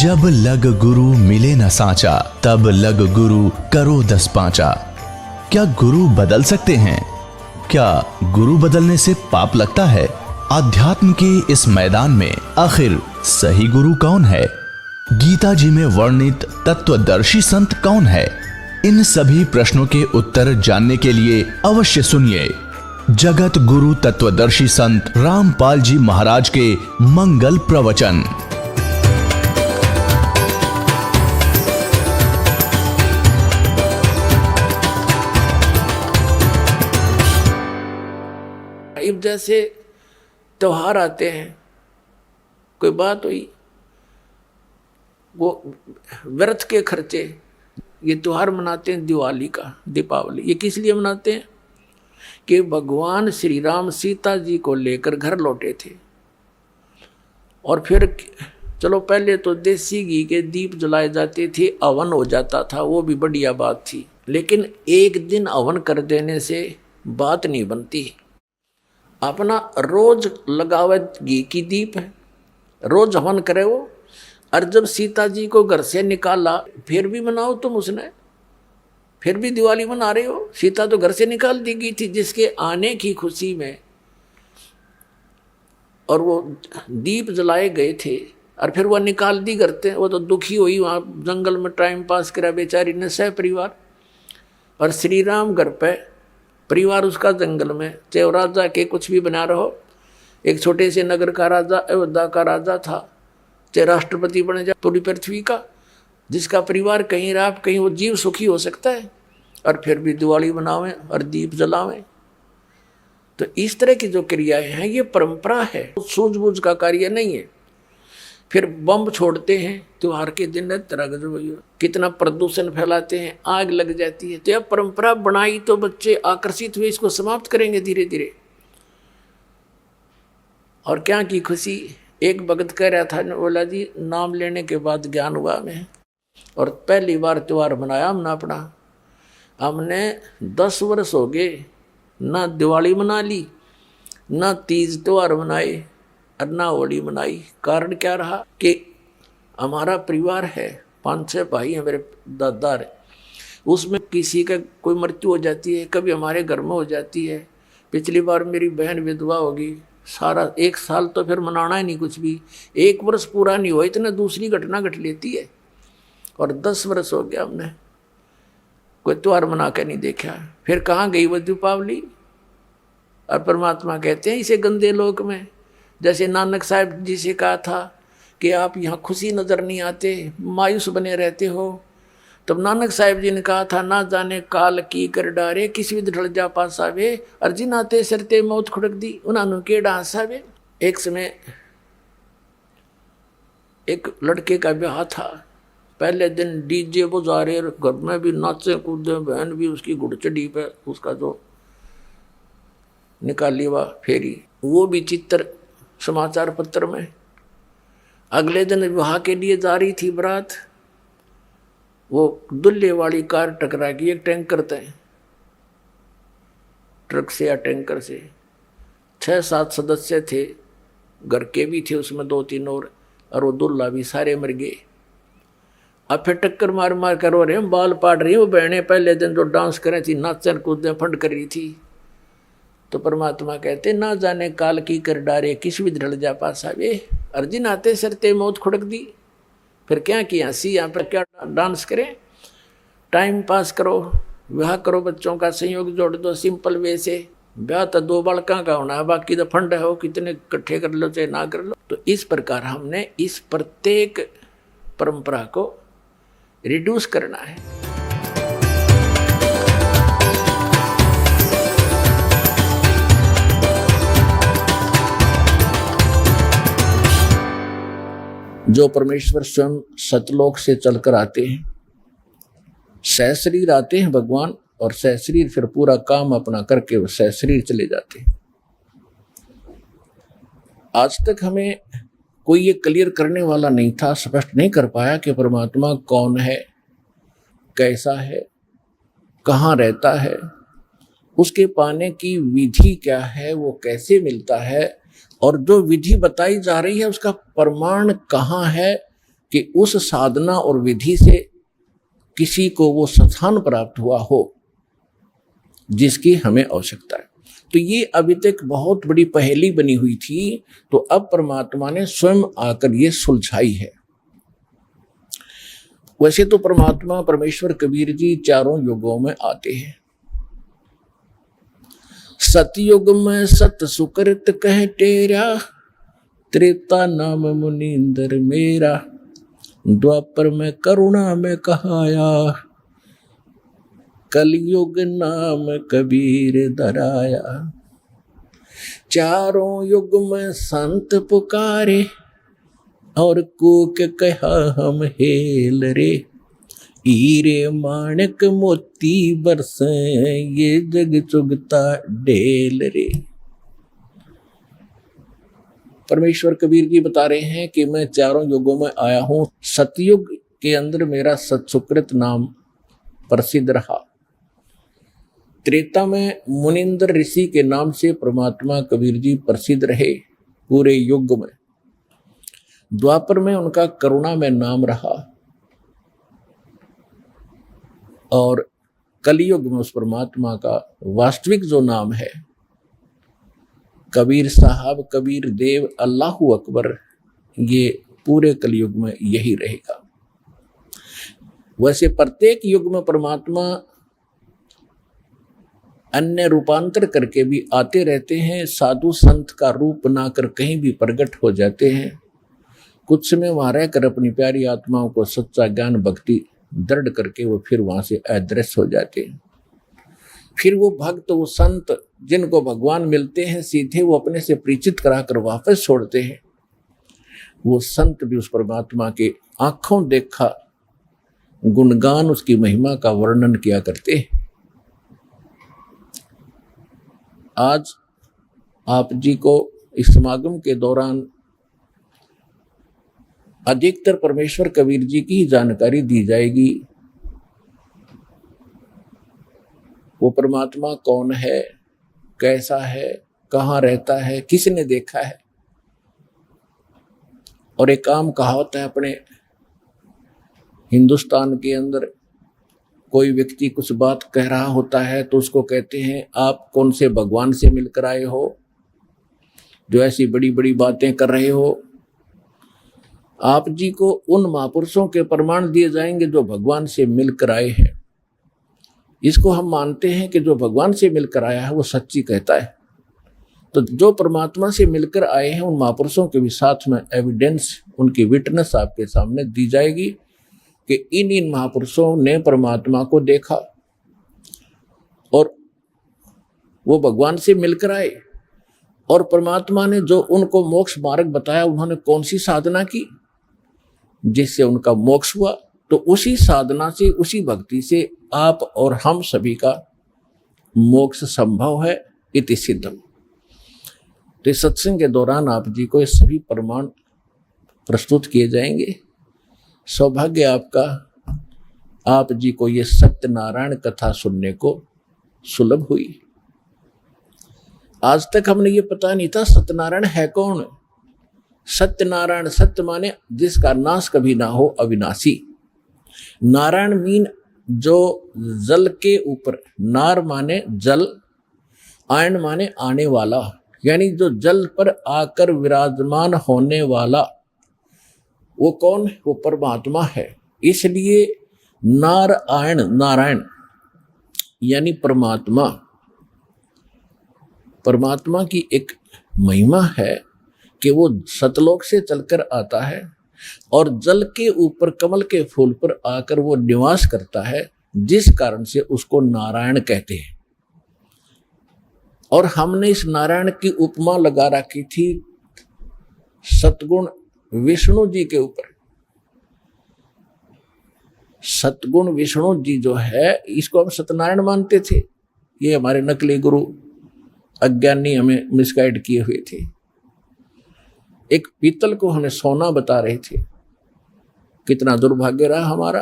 जब लग गुरु मिले न साचा, तब लग गुरु करो 10 पांचा। क्या गुरु बदल सकते हैं? क्या गुरु बदलने से पाप लगता है? आध्यात्म के इस मैदान में आखिर सही गुरु कौन है? गीता जी में वर्णित तत्वदर्शी संत कौन है? इन सभी प्रश्नों के उत्तर जानने के लिए अवश्य सुनिए जगत गुरु तत्वदर्शी संत रामपाल जी महाराज के मंगल प्रवचन। अब जैसे त्योहार आते हैं, कोई बात हुई, वो व्रत के खर्चे, ये त्योहार मनाते हैं दिवाली का, दीपावली, ये किस लिए मनाते हैं कि भगवान श्री राम सीता जी को लेकर घर लौटे थे। और फिर चलो पहले तो देसी घी के दीप जलाए जाते थे, हवन हो जाता था, वो भी बढ़िया बात थी। लेकिन एक दिन हवन कर देने से बात नहीं बनती। अपना रोज लगावे घी की दीप है, रोज हवन करे वो। और जब सीता जी को घर से निकाला, फिर भी मनाओ तुम उसने, फिर भी दिवाली मना रहे हो। सीता तो घर से निकाल दी गई थी जिसके आने की खुशी में, और वो दीप जलाए गए थे, और फिर वह निकाल दी करते। वो तो दुखी हुई, वहाँ जंगल में टाइम पास करा बेचारी ने सह परिवार। और श्री राम घर पे, परिवार उसका जंगल में, चाहे राजा के कुछ भी बना रहो, एक छोटे से नगर का राजा, अयोध्या का राजा था, चाहे राष्ट्रपति बने जाए पूरी पृथ्वी का, जिसका परिवार कहीं रहा कहीं वो जीव सुखी हो सकता है, और फिर भी दिवाली मनावें और दीप जलावें। तो इस तरह की जो क्रियाएं हैं ये परंपरा है, सूझबूझ का कार्य नहीं है। फिर बम छोड़ते हैं त्योहार के दिन, तरह कितना प्रदूषण फैलाते हैं, आग लग जाती है। तो यह परंपरा बनाई तो बच्चे आकर्षित हुए, इसको समाप्त करेंगे धीरे धीरे। और क्या की खुशी, एक भगत कह रहा था, बोला जी नाम लेने के बाद ज्ञान हुआ हमें, और पहली बार त्योहार मनाया हमने अपना। हमने 10 वर्ष हो गए ना दिवाली मना ली, ना तीज त्योहार मनाए, और ना होली मनाई। कारण क्या रहा कि हमारा परिवार है, 5-6 भाई हैं, मेरे दादा है, उसमें किसी का कोई मृत्यु हो जाती है, कभी हमारे घर में हो जाती है। पिछली बार मेरी बहन विधवा होगी, सारा 1 साल तो फिर मनाना ही नहीं कुछ भी, 1 वर्ष पूरा नहीं हुआ इतना दूसरी घटना घट लेती है। और 10 वर्ष हो गया हमने कोई त्योहार मना के नहीं देखा। फिर कहाँ गई वो दीपावली? और परमात्मा कहते हैं इसे गंदे लोक में, जैसे नानक साहब जी से कहा था कि आप यहाँ खुशी नज़र नहीं आते, मायूस बने रहते हो। तब नानक साहब जी ने कहा था, ना जाने काल की कर डारे, किसी भी ढल जा पासावे, अर्जी नाते सरते मौत खुड़क दी, उन्होंने के डांसावे। एक समय एक लड़के का ब्याह था, पहले दिन डीजे बजा रहे, घर में भी नाचे कूदे, बहन भी उसकी घुड़चड़ी पे उसका जो निकाली हुआ फेरी, वो भी चित्र समाचार पत्र में। अगले दिन विवाह के लिए जा रही थी बारात, वो दुल्हे वाली कार टकरा गई एक टैंकर से, ट्रक से या टैंकर से। 6-7 सदस्य थे, घर के भी थे उसमें 2-3 और वो दुल्हा भी, सारे मर गए। अब फिर टक्कर मार मार कर रो रहे हैं, बाल पाट रही। वो बहनें पहले दिन जो डांस कर रही थी, नाचन कूदे फंड कर रही थी। तो परमात्मा कहते, ना जाने काल की कर डारे, किसी भी ढल जा पासा वे, अर्जुन आते सरते मौत खुड़क दी। फिर क्या किया, सी यहाँ पर क्या डांस करें, टाइम पास करो, ब्याह करो, बच्चों का संयोग जोड़ दो सिंपल वे से। ब्याह तो 2 बालका का होना है, बाकी तो फंड हो, कितने इकट्ठे कर लो चाहे ना कर लो। तो इस प्रकार हमने इस प्रत्येक परंपरा को रिड्यूस करना है। जो परमेश्वर स्वयं सतलोक से चलकर आते हैं, सहशरीर आते हैं भगवान, और सहशरीर फिर पूरा काम अपना करके वो सहशरीर चले जाते हैं। आज तक हमें कोई ये क्लियर करने वाला नहीं था, स्पष्ट नहीं कर पाया कि परमात्मा कौन है, कैसा है, कहाँ रहता है, उसके पाने की विधि क्या है, वो कैसे मिलता है, और जो विधि बताई जा रही है उसका प्रमाण कहाँ है, कि उस साधना और विधि से किसी को वो स्थान प्राप्त हुआ हो जिसकी हमें आवश्यकता है। तो ये अभी तक बहुत बड़ी पहेली बनी हुई थी, तो अब परमात्मा ने स्वयं आकर ये सुलझाई है। वैसे तो परमात्मा परमेश्वर कबीर जी चारों युगों में आते हैं। सतयुग में सत सुकृत कह टेरा, त्रेता नाम मुनींद्र मेरा, द्वापर में करुणा में कहाया, कलयुग नाम कबीर दराया। चारों युग में संत पुकारे, और कूक कहा हम हेल रे, हीरे माणक मोती बरसे, ये जग चुगता ढेल रे। परमेश्वर कबीर जी बता रहे हैं कि मैं चारों युगों में आया हूं। सतयुग के अंदर मेरा सत्सुकृत नाम प्रसिद्ध रहा। त्रेता में मुनिंद्र ऋषि के नाम से परमात्मा कबीर जी प्रसिद्ध रहे पूरे युग में। द्वापर में उनका करुणा में नाम रहा, और कलयुग में उस परमात्मा का वास्तविक जो नाम है कबीर साहब, कबीर देव, अल्लाहू अकबर, ये पूरे कलयुग में यही रहेगा। वैसे प्रत्येक युग में परमात्मा अन्य रूपांतर करके भी आते रहते हैं, साधु संत का रूप बनाकर कहीं भी प्रकट हो जाते हैं। कुछ समय वहां रहकर अपनी प्यारी आत्माओं को सच्चा ज्ञान भक्ति दृढ़ करके वो फिर वहां से अदृश्य हो जाते हैं। फिर वो भक्त, वो संत जिनको भगवान मिलते हैं सीधे वो अपने से परिचित कराकर वापस छोड़ते हैं। वो संत भी उस परमात्मा के आंखों देखा गुणगान, उसकी महिमा का वर्णन किया करते हैं। आज आप जी को इस समागम के दौरान अधिकतर परमेश्वर कबीर जी की जानकारी दी जाएगी। वो परमात्मा कौन है, कैसा है, कहाँ रहता है, किसने देखा है। और एक आम कहावत है अपने हिंदुस्तान के अंदर, कोई व्यक्ति कुछ बात कह रहा होता है तो उसको कहते हैं आप कौन से भगवान से मिलकर आए हो जो ऐसी बड़ी बड़ी बातें कर रहे हो। आप जी को उन महापुरुषों के प्रमाण दिए जाएंगे जो भगवान से मिलकर आए हैं। इसको हम मानते हैं कि जो भगवान से मिलकर आया है वो सच्ची कहता है। तो जो परमात्मा से मिलकर आए हैं उन महापुरुषों के भी साथ में एविडेंस, उनकी विटनेस आपके सामने दी जाएगी कि इन महापुरुषों ने परमात्मा को देखा और वो भगवान से मिलकर आए, और परमात्मा ने जो उनको मोक्ष मार्ग बताया उन्होंने कौन सी साधना की जिससे उनका मोक्ष हुआ। तो उसी साधना से, उसी भक्ति से आप और हम सभी का मोक्ष संभव है, इति सिद्धम। तो इस सत्संग के दौरान आप जी को ये सभी प्रमाण प्रस्तुत किए जाएंगे। सौभाग्य आपका, आप जी को ये सत्यनारायण कथा सुनने को सुलभ हुई। आज तक हमने ये पता नहीं था सत्यनारायण है कौन। सत्यनारायण, सत्य माने जिसका नाश कभी ना हो, अविनाशी। नारायण मीन जो जल के ऊपर, नार माने जल, आयन माने आने वाला, यानी जो जल पर आकर विराजमान होने वाला। वो कौन है? वो परमात्मा है। इसलिए नारायण, नारायण यानी परमात्मा। परमात्मा की एक महिमा है कि वो सतलोक से चलकर आता है और जल के ऊपर कमल के फूल पर आकर वो निवास करता है, जिस कारण से उसको नारायण कहते हैं। और हमने इस नारायण की उपमा लगा रखी थी सतगुण विष्णु जी के ऊपर। सतगुण विष्णु जी जो है इसको हम सत्यनारायण मानते थे। ये हमारे नकली गुरु अज्ञानी हमें मिसगाइड किए हुए थे। एक पीतल को हमें सोना बता रहे थे। कितना दुर्भाग्य रहा हमारा,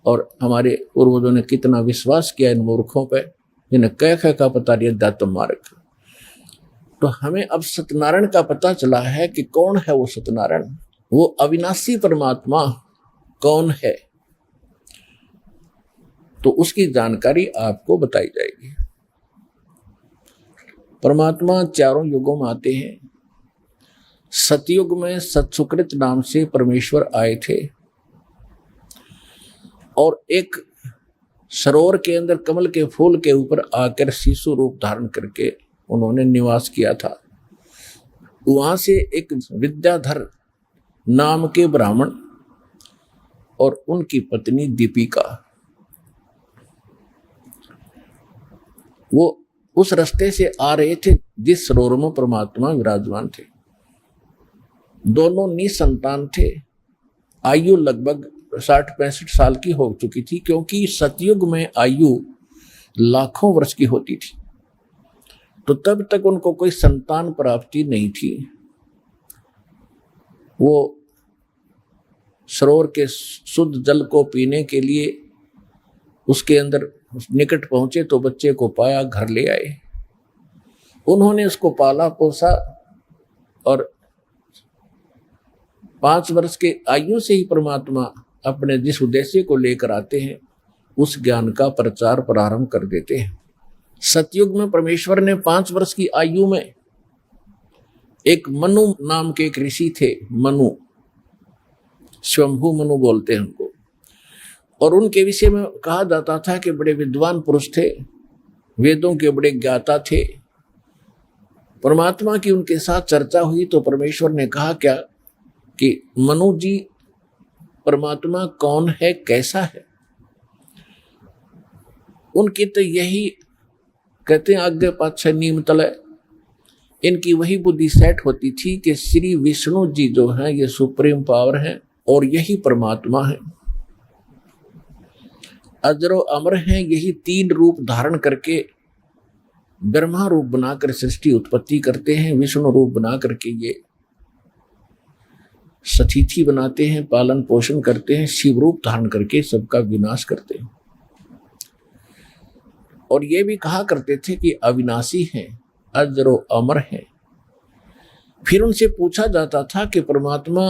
और हमारे पूर्वजों ने कितना विश्वास किया इन मूर्खों पे जिन्हें कह का पता नहीं अध्यात्म मार्ग। तो हमें अब सत्यनारायण का पता चला है कि कौन है वो सत्यनारायण। वो अविनाशी परमात्मा कौन है, तो उसकी जानकारी आपको बताई जाएगी। परमात्मा चारों युगों में आते हैं। सतयुग में सतसुकृत नाम से परमेश्वर आए थे और एक सरोवर के अंदर कमल के फूल के ऊपर आकर शिशु रूप धारण करके उन्होंने निवास किया था। वहां से एक विद्याधर नाम के ब्राह्मण और उनकी पत्नी दीपिका, वो उस रास्ते से आ रहे थे जिस सरोवर में परमात्मा विराजमान थे। दोनों निसंतान थे। आयु लगभग 60-65 साल की हो चुकी थी, क्योंकि सतयुग में आयु लाखों वर्ष की होती थी। तो तब तक उनको कोई संतान प्राप्ति नहीं थी। वो सरोवर के शुद्ध जल को पीने के लिए उसके अंदर निकट पहुंचे तो बच्चे को पाया, घर ले आए। उन्होंने उसको पाला पोसा और 5 वर्ष के आयु से ही परमात्मा अपने जिस उद्देश्य को लेकर आते हैं उस ज्ञान का प्रचार प्रारंभ कर देते हैं। सतयुग में परमेश्वर ने 5 वर्ष की आयु में एक मनु नाम के एक ऋषि थे, मनु, स्वयंभू मनु बोलते हैं उनको, और उनके विषय में कहा जाता था कि बड़े विद्वान पुरुष थे, वेदों के बड़े ज्ञाता थे। परमात्मा की उनके साथ चर्चा हुई तो परमेश्वर ने कहा क्या कि मनु जी, परमात्मा कौन है, कैसा है? उनकी तो यही कहते हैं आगे पाछे नीम तले, इनकी वही बुद्धि सेट होती थी कि श्री विष्णु जी जो हैं ये सुप्रीम पावर है और यही परमात्मा है, अजरो अमर हैं, यही 3 रूप धारण करके ब्रह्मा रूप बनाकर सृष्टि उत्पत्ति करते हैं, विष्णु रूप बना करके ये सतिथि बनाते हैं, पालन पोषण करते हैं, शिव रूप धारण करके सबका विनाश करते हैं। और ये भी कहा करते थे कि अविनाशी हैं, अजरो अमर हैं। फिर उनसे पूछा जाता था कि परमात्मा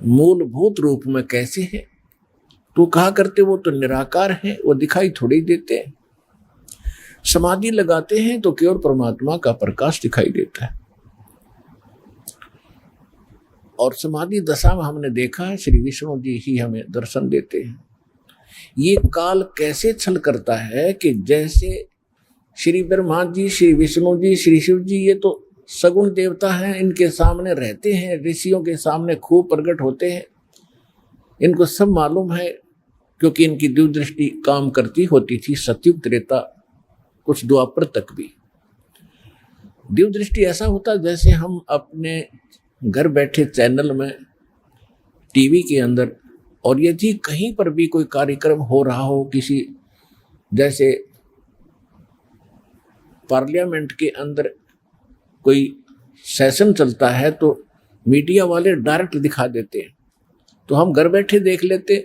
मूलभूत रूप में कैसे हैं? तो कहा करते वो तो निराकार हैं, वो दिखाई थोड़ी देते हैं। समाधि लगाते हैं तो केवल परमात्मा का प्रकाश दिखाई देता है। और समाधि दशा में हमने देखा है श्री विष्णु जी ही हमें दर्शन देते हैं। ये काल कैसे छल करता है कि जैसे श्री ब्रह्मा जी, श्री विष्णु जी, श्री शिव जी ये तो सगुण देवता हैं, इनके सामने रहते हैं, ऋषियों के सामने खूब प्रकट होते हैं, इनको सब मालूम है क्योंकि इनकी दिव्य दृष्टि काम करती होती थी। सतयुग त्रेता कुछ द्वापर तक भी दिव्य दृष्टि ऐसा होता जैसे हम अपने घर बैठे चैनल में, टीवी के अंदर, और यदि कहीं पर भी कोई कार्यक्रम हो रहा हो, किसी जैसे पार्लियामेंट के अंदर कोई सेशन चलता है तो मीडिया वाले डायरेक्ट दिखा देते हैं तो हम घर बैठे देख लेते।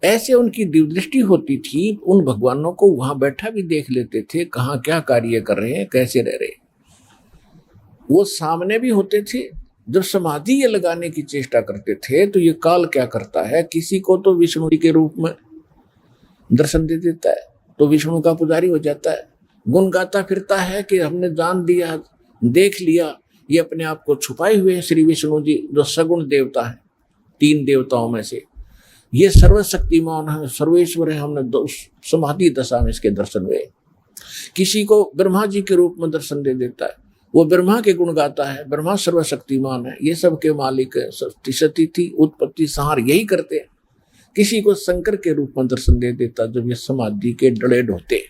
ऐसे उनकी दिव्य दृष्टि होती थी, उन भगवानों को वहां बैठा भी देख लेते थे, कहाँ क्या कार्य कर रहे हैं, कैसे रह रहे। वो सामने भी होते थे। जब समाधि ये लगाने की चेष्टा करते थे तो ये काल क्या करता है, किसी को तो विष्णु के रूप में दर्शन दे देता है तो विष्णु का पुजारी हो जाता है, गुण गाता फिरता है कि हमने जान दिया, देख लिया, ये अपने आप को छुपाए हुए हैं श्री विष्णु जी जो सगुण देवता है, 3 देवताओं में से ये सर्वशक्तिमान है, सर्वेश्वर है। हमने समाधि दशा में इसके दर्शन हुए। किसी को ब्रह्मा जी के रूप में दर्शन दे देता है, वो ब्रह्मा के गुण गाता है, ब्रह्मा सर्वशक्तिमान है, ये सब के मालिक है, सतिथि उत्पत्ति संहार यही करते हैं। किसी को शंकर के रूप में दर्शन दे देता जब ये समाधि के डड़े ढोते।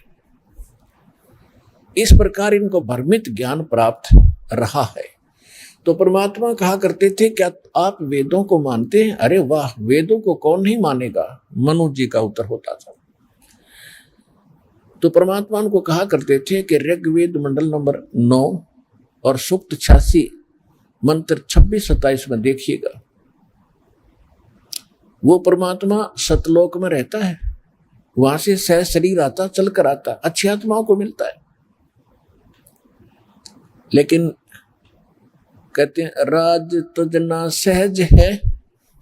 इस प्रकार इनको भ्रमित ज्ञान प्राप्त रहा है। तो परमात्मा कहा करते थे क्या आप वेदों को मानते हैं? अरे वाह, वेदों को कौन नहीं मानेगा, मनु जी का उत्तर होता था। तो परमात्मा उनको कहा करते थे कि ऋग्वेद मंडल नंबर 9 और सूक्त 86 मंत्र 26-27 में देखिएगा, वो परमात्मा सतलोक में रहता है, वहां से सह शरीर आता, चल कर आता, अच्छी आत्माओं को मिलता है। लेकिन कहते हैं राज तजना सहज है,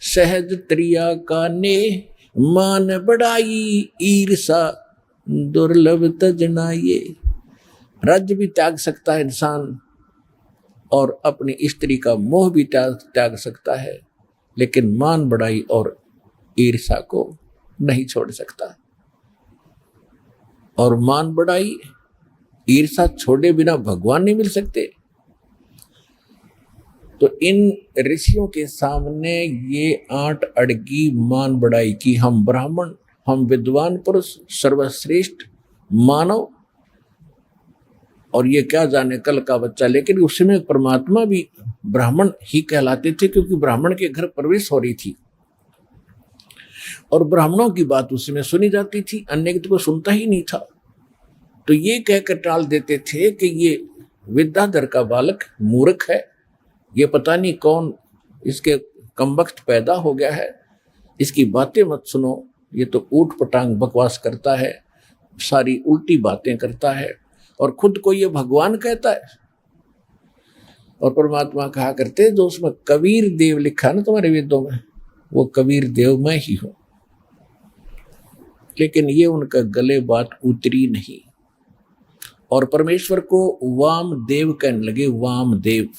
सहज त्रिया का ने, मान बढ़ाई ईर्षा दुर्लभ तजना ये। राज्य भी त्याग सकता है इंसान और अपनी स्त्री का मोह भी त्याग सकता है, लेकिन मान बढ़ाई और ईर्षा को नहीं छोड़ सकता। और मान बढ़ाई ईर्षा छोड़े बिना भगवान नहीं मिल सकते। तो इन ऋषियों के सामने ये 8 अड़गी मान बढ़ाई की हम ब्राह्मण, हम विद्वान पुरुष, सर्वश्रेष्ठ मानव, और ये क्या जाने कल का बच्चा। लेकिन उस समय परमात्मा भी ब्राह्मण ही कहलाते थे, क्योंकि ब्राह्मण के घर प्रवेश हो रही थी और ब्राह्मणों की बात उस समय सुनी जाती थी, अन्य तो कोई सुनता ही नहीं था। तो ये कहकर टाल देते थे कि ये विद्याधर का बालक मूर्ख है, ये पता नहीं कौन इसके कमबख्त पैदा हो गया है, इसकी बातें मत सुनो, ये तो ऊट पटांग बकवास करता है, सारी उल्टी बातें करता है और खुद को ये भगवान कहता है। और परमात्मा कहा करते जो उसमें कबीर देव लिखा ना तुम्हारे वेदों में, वो कबीर देव मैं ही हूं। लेकिन ये उनका गले बात उतरी नहीं और परमेश्वर को वामदेव कहने लगे। वामदेव,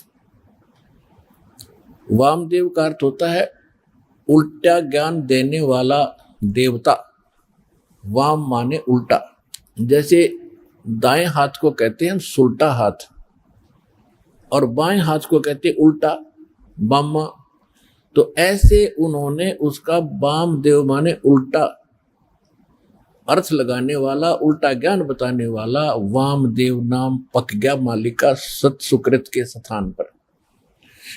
वामदेव का अर्थ होता है उल्टा ज्ञान देने वाला देवता। वाम माने उल्टा, जैसे दाएं हाथ को कहते हैं सुल्टा हाथ और बाएं हाथ को कहते हैं उल्टा बामा। तो ऐसे उन्होंने उसका वामदेव माने उल्टा अर्थ लगाने वाला, उल्टा ज्ञान बताने वाला वामदेव नाम पक गया मालिक का सत सुकृत के स्थान पर,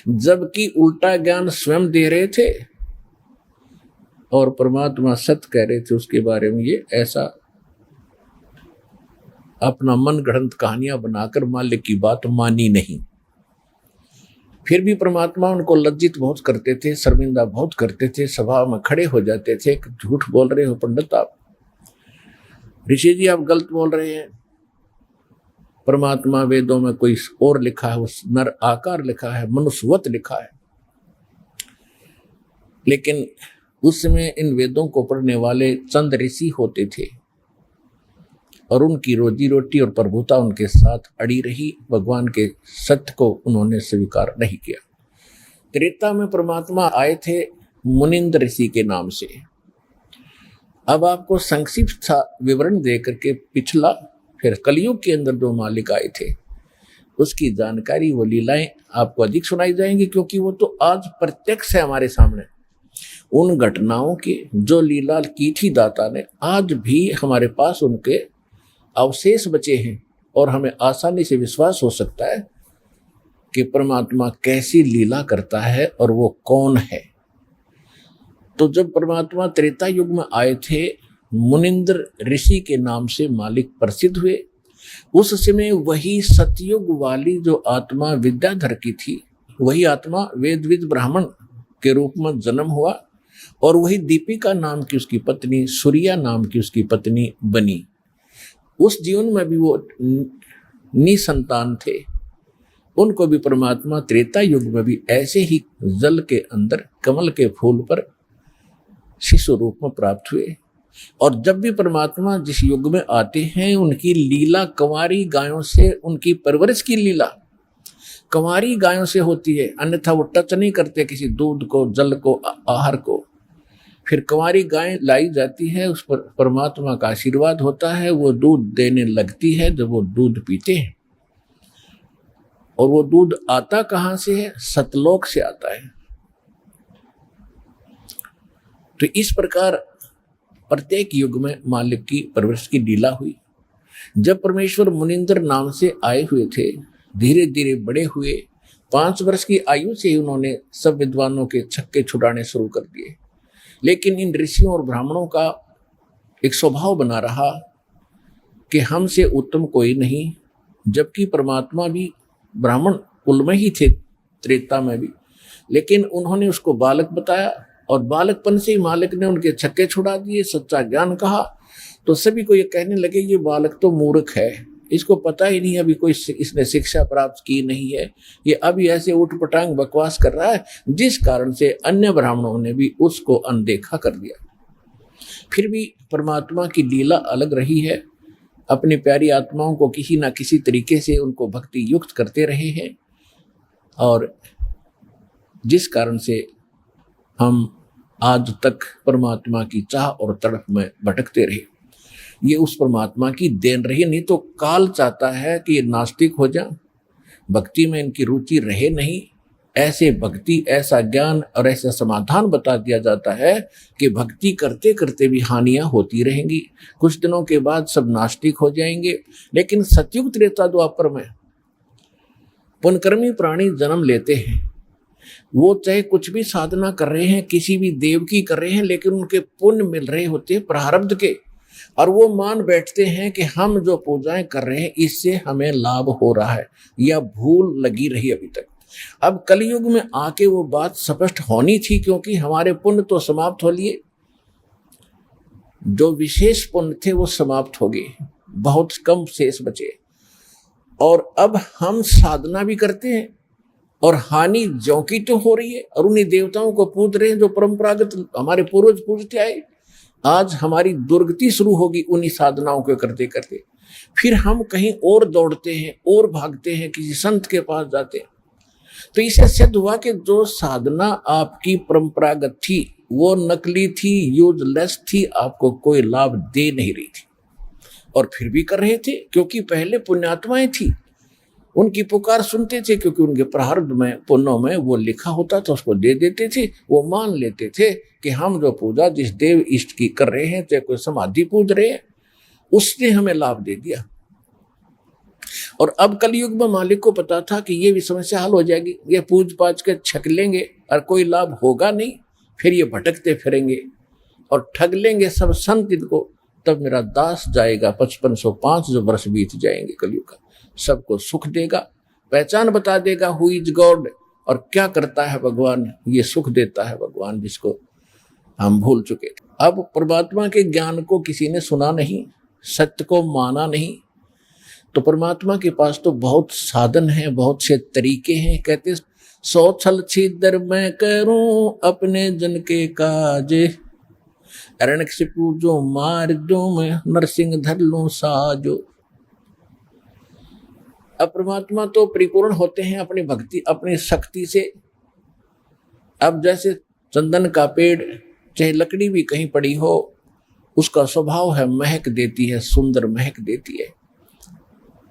जबकि उल्टा ज्ञान स्वयं दे रहे थे और परमात्मा सत्य कह रहे थे उसके बारे में। ये ऐसा अपना मन गढ़ंत कहानियां बनाकर मालिक की बात मानी नहीं। फिर भी परमात्मा उनको लज्जित बहुत करते थे, शर्मिंदा बहुत करते थे, सभा में खड़े हो जाते थे कि झूठ बोल रहे हो पंडित आप, ऋषि जी आप गलत बोल रहे हैं। परमात्मा वेदों में कोई और लिखा है, उस नर आकार लिखा है, मनुष्यवत लिखा है। लेकिन उस समय इन वेदों को पढ़ने वाले चंद ऋषि होते थे और उनकी रोजी रोटी और प्रभुता उनके साथ अड़ी रही। भगवान के सत्य को उन्होंने स्वीकार नहीं किया। त्रेता में परमात्मा आए थे मुनिंद्र ऋषि के नाम से। अब आपको संक्षिप्त सा विवरण दे करके पिछला फिर कलयुग के अंदर जो मालिक आए थे उसकी जानकारी, वो लीलाएं आपको अधिक सुनाई जाएंगी, क्योंकि वो तो आज प्रत्यक्ष है हमारे सामने। उन घटनाओं की जो लीला की थी दाता ने, आज भी हमारे पास उनके अवशेष बचे हैं और हमें आसानी से विश्वास हो सकता है कि परमात्मा कैसी लीला करता है और वो कौन है। तो जब परमात्मा त्रेता युग में आए थे, मुनिंद्र ऋषि के नाम से मालिक प्रसिद्ध हुए। उस समय वही सतयुग वाली जो आत्मा विद्याधर की थी, वही आत्मा वेदविद ब्राह्मण के रूप में जन्म हुआ और वही दीपिका नाम की उसकी पत्नी, सूर्या नाम की उसकी पत्नी बनी। उस जीवन में भी वो निसंतान थे। उनको भी परमात्मा त्रेता युग में भी ऐसे ही जल के अंदर कमल के फूल पर शिशु रूप में प्राप्त हुए। और जब भी परमात्मा जिस युग में आते हैं, उनकी लीला कंवारी गायों से, उनकी परवरिश की लीला कंवारी गायों से होती है, अन्यथा वो टच नहीं करते किसी दूध को, जल को, आहार को। फिर कंवारी गाय लाई जाती है, उस पर परमात्मा का आशीर्वाद होता है, वो दूध देने लगती है जब वो दूध पीते हैं। और वो दूध आता कहाँ से है? सतलोक से आता है। तो इस प्रकार प्रत्येक युग में मालिक की परवरिश की लीला हुई। जब परमेश्वर मुनिंद्र नाम से आए हुए थे, धीरे धीरे बड़े हुए। 5 वर्ष की आयु से ही उन्होंने सब विद्वानों के छक्के छुड़ाने शुरू कर दिए। लेकिन इन ऋषियों और ब्राह्मणों का एक स्वभाव बना रहा कि हमसे उत्तम कोई नहीं, जबकि परमात्मा भी ब्राह्मण कुल में ही थे, त्रेता में भी। लेकिन उन्होंने उसको बालक बताया और बालकपन से ही मालिक ने उनके छक्के छुड़ा दिए, सच्चा ज्ञान कहा। तो सभी को ये कहने लगे ये बालक तो मूर्ख है, इसको पता ही नहीं, अभी कोई इसने शिक्षा प्राप्त की नहीं है, ये अभी ऐसे उठपटांग बकवास कर रहा है, जिस कारण से अन्य ब्राह्मणों ने भी उसको अनदेखा कर दिया। फिर भी परमात्मा की लीला अलग रही है, अपनी प्यारी आत्माओं को किसी ना किसी तरीके से उनको भक्ति युक्त करते रहे हैं, और जिस कारण से हम आज तक परमात्मा की चाह और तड़प में भटकते रहे। ये उस परमात्मा की देन रही, नहीं तो काल चाहता है कि ये नास्तिक हो जाए, भक्ति में इनकी रुचि रहे नहीं। ऐसे भक्ति, ऐसा ज्ञान और ऐसा समाधान बता दिया जाता है कि भक्ति करते करते भी हानियां होती रहेंगी, कुछ दिनों के बाद सब नास्तिक हो जाएंगे। लेकिन सतयुग त्रेता द्वापर में पुण्यकर्मी प्राणी जन्म लेते हैं, वो चाहे कुछ भी साधना कर रहे हैं, किसी भी देव की कर रहे हैं, लेकिन उनके पुण्य मिल रहे होते हैं प्रारब्ध के, और वो मान बैठते हैं कि हम जो पूजाएं कर रहे हैं इससे हमें लाभ हो रहा है, या भूल लगी रही अभी तक। अब कलयुग में आके वो बात स्पष्ट होनी थी, क्योंकि हमारे पुण्य तो समाप्त हो लिए, जो विशेष पुण्य थे वो समाप्त हो गए, बहुत कम शेष बचे। और अब हम साधना भी करते हैं और हानि ज्यों की तो हो रही है, और उन्हीं देवताओं को पूज रहे हैं जो परंपरागत हमारे पूर्वज पूजते आए। आज हमारी दुर्गति शुरू होगी उन्हीं साधनाओं को करते करते। फिर हम कहीं और दौड़ते हैं और भागते हैं, किसी संत के पास जाते हैं। तो इससे सिद्ध हुआ कि जो साधना आपकी परंपरागत थी वो नकली थी, यूजलेस थी, आपको कोई लाभ दे नहीं रही थी, और फिर भी कर रहे थे, क्योंकि पहले पुण्यात्माएं थी, उनकी पुकार सुनते थे, क्योंकि उनके प्रारब्ध में, पुण्यों में वो लिखा होता था, उसको दे देते थे। वो मान लेते थे कि हम जो पूजा जिस देव इष्ट की कर रहे हैं, चाहे कोई समाधि पूज रहे हैं, उसने हमें लाभ दे दिया। और अब कलयुग में मालिक को पता था कि ये भी समस्या हल हो जाएगी, ये पूज पाज के छक लेंगे और कोई लाभ होगा नहीं, फिर ये भटकते फिरेंगे और ठग लेंगे सब संत इनको, तब मेरा दास जाएगा 5505 जो वर्ष बीत जाएंगे कलयुग का, सबको सुख देगा, पहचान बता देगा हु इज गॉड, और क्या करता है भगवान, ये सुख देता है भगवान जिसको हम भूल चुके थे। अब परमात्मा के ज्ञान को किसी ने सुना नहीं, सत्य को माना नहीं, तो परमात्मा के पास तो बहुत साधन है, बहुत से तरीके हैं। कहते 100 छल छिद्र मैं करूं अपने जन के काज, हिरण्यकशिपु जो मार जो मैं नरसिंह धर लूं साजो। अब परमात्मा तो परिपूर्ण होते हैं अपनी भक्ति, अपनी शक्ति से। अब जैसे चंदन का पेड़, चाहे लकड़ी भी कहीं पड़ी हो, उसका स्वभाव है महक देती है, सुंदर महक देती है,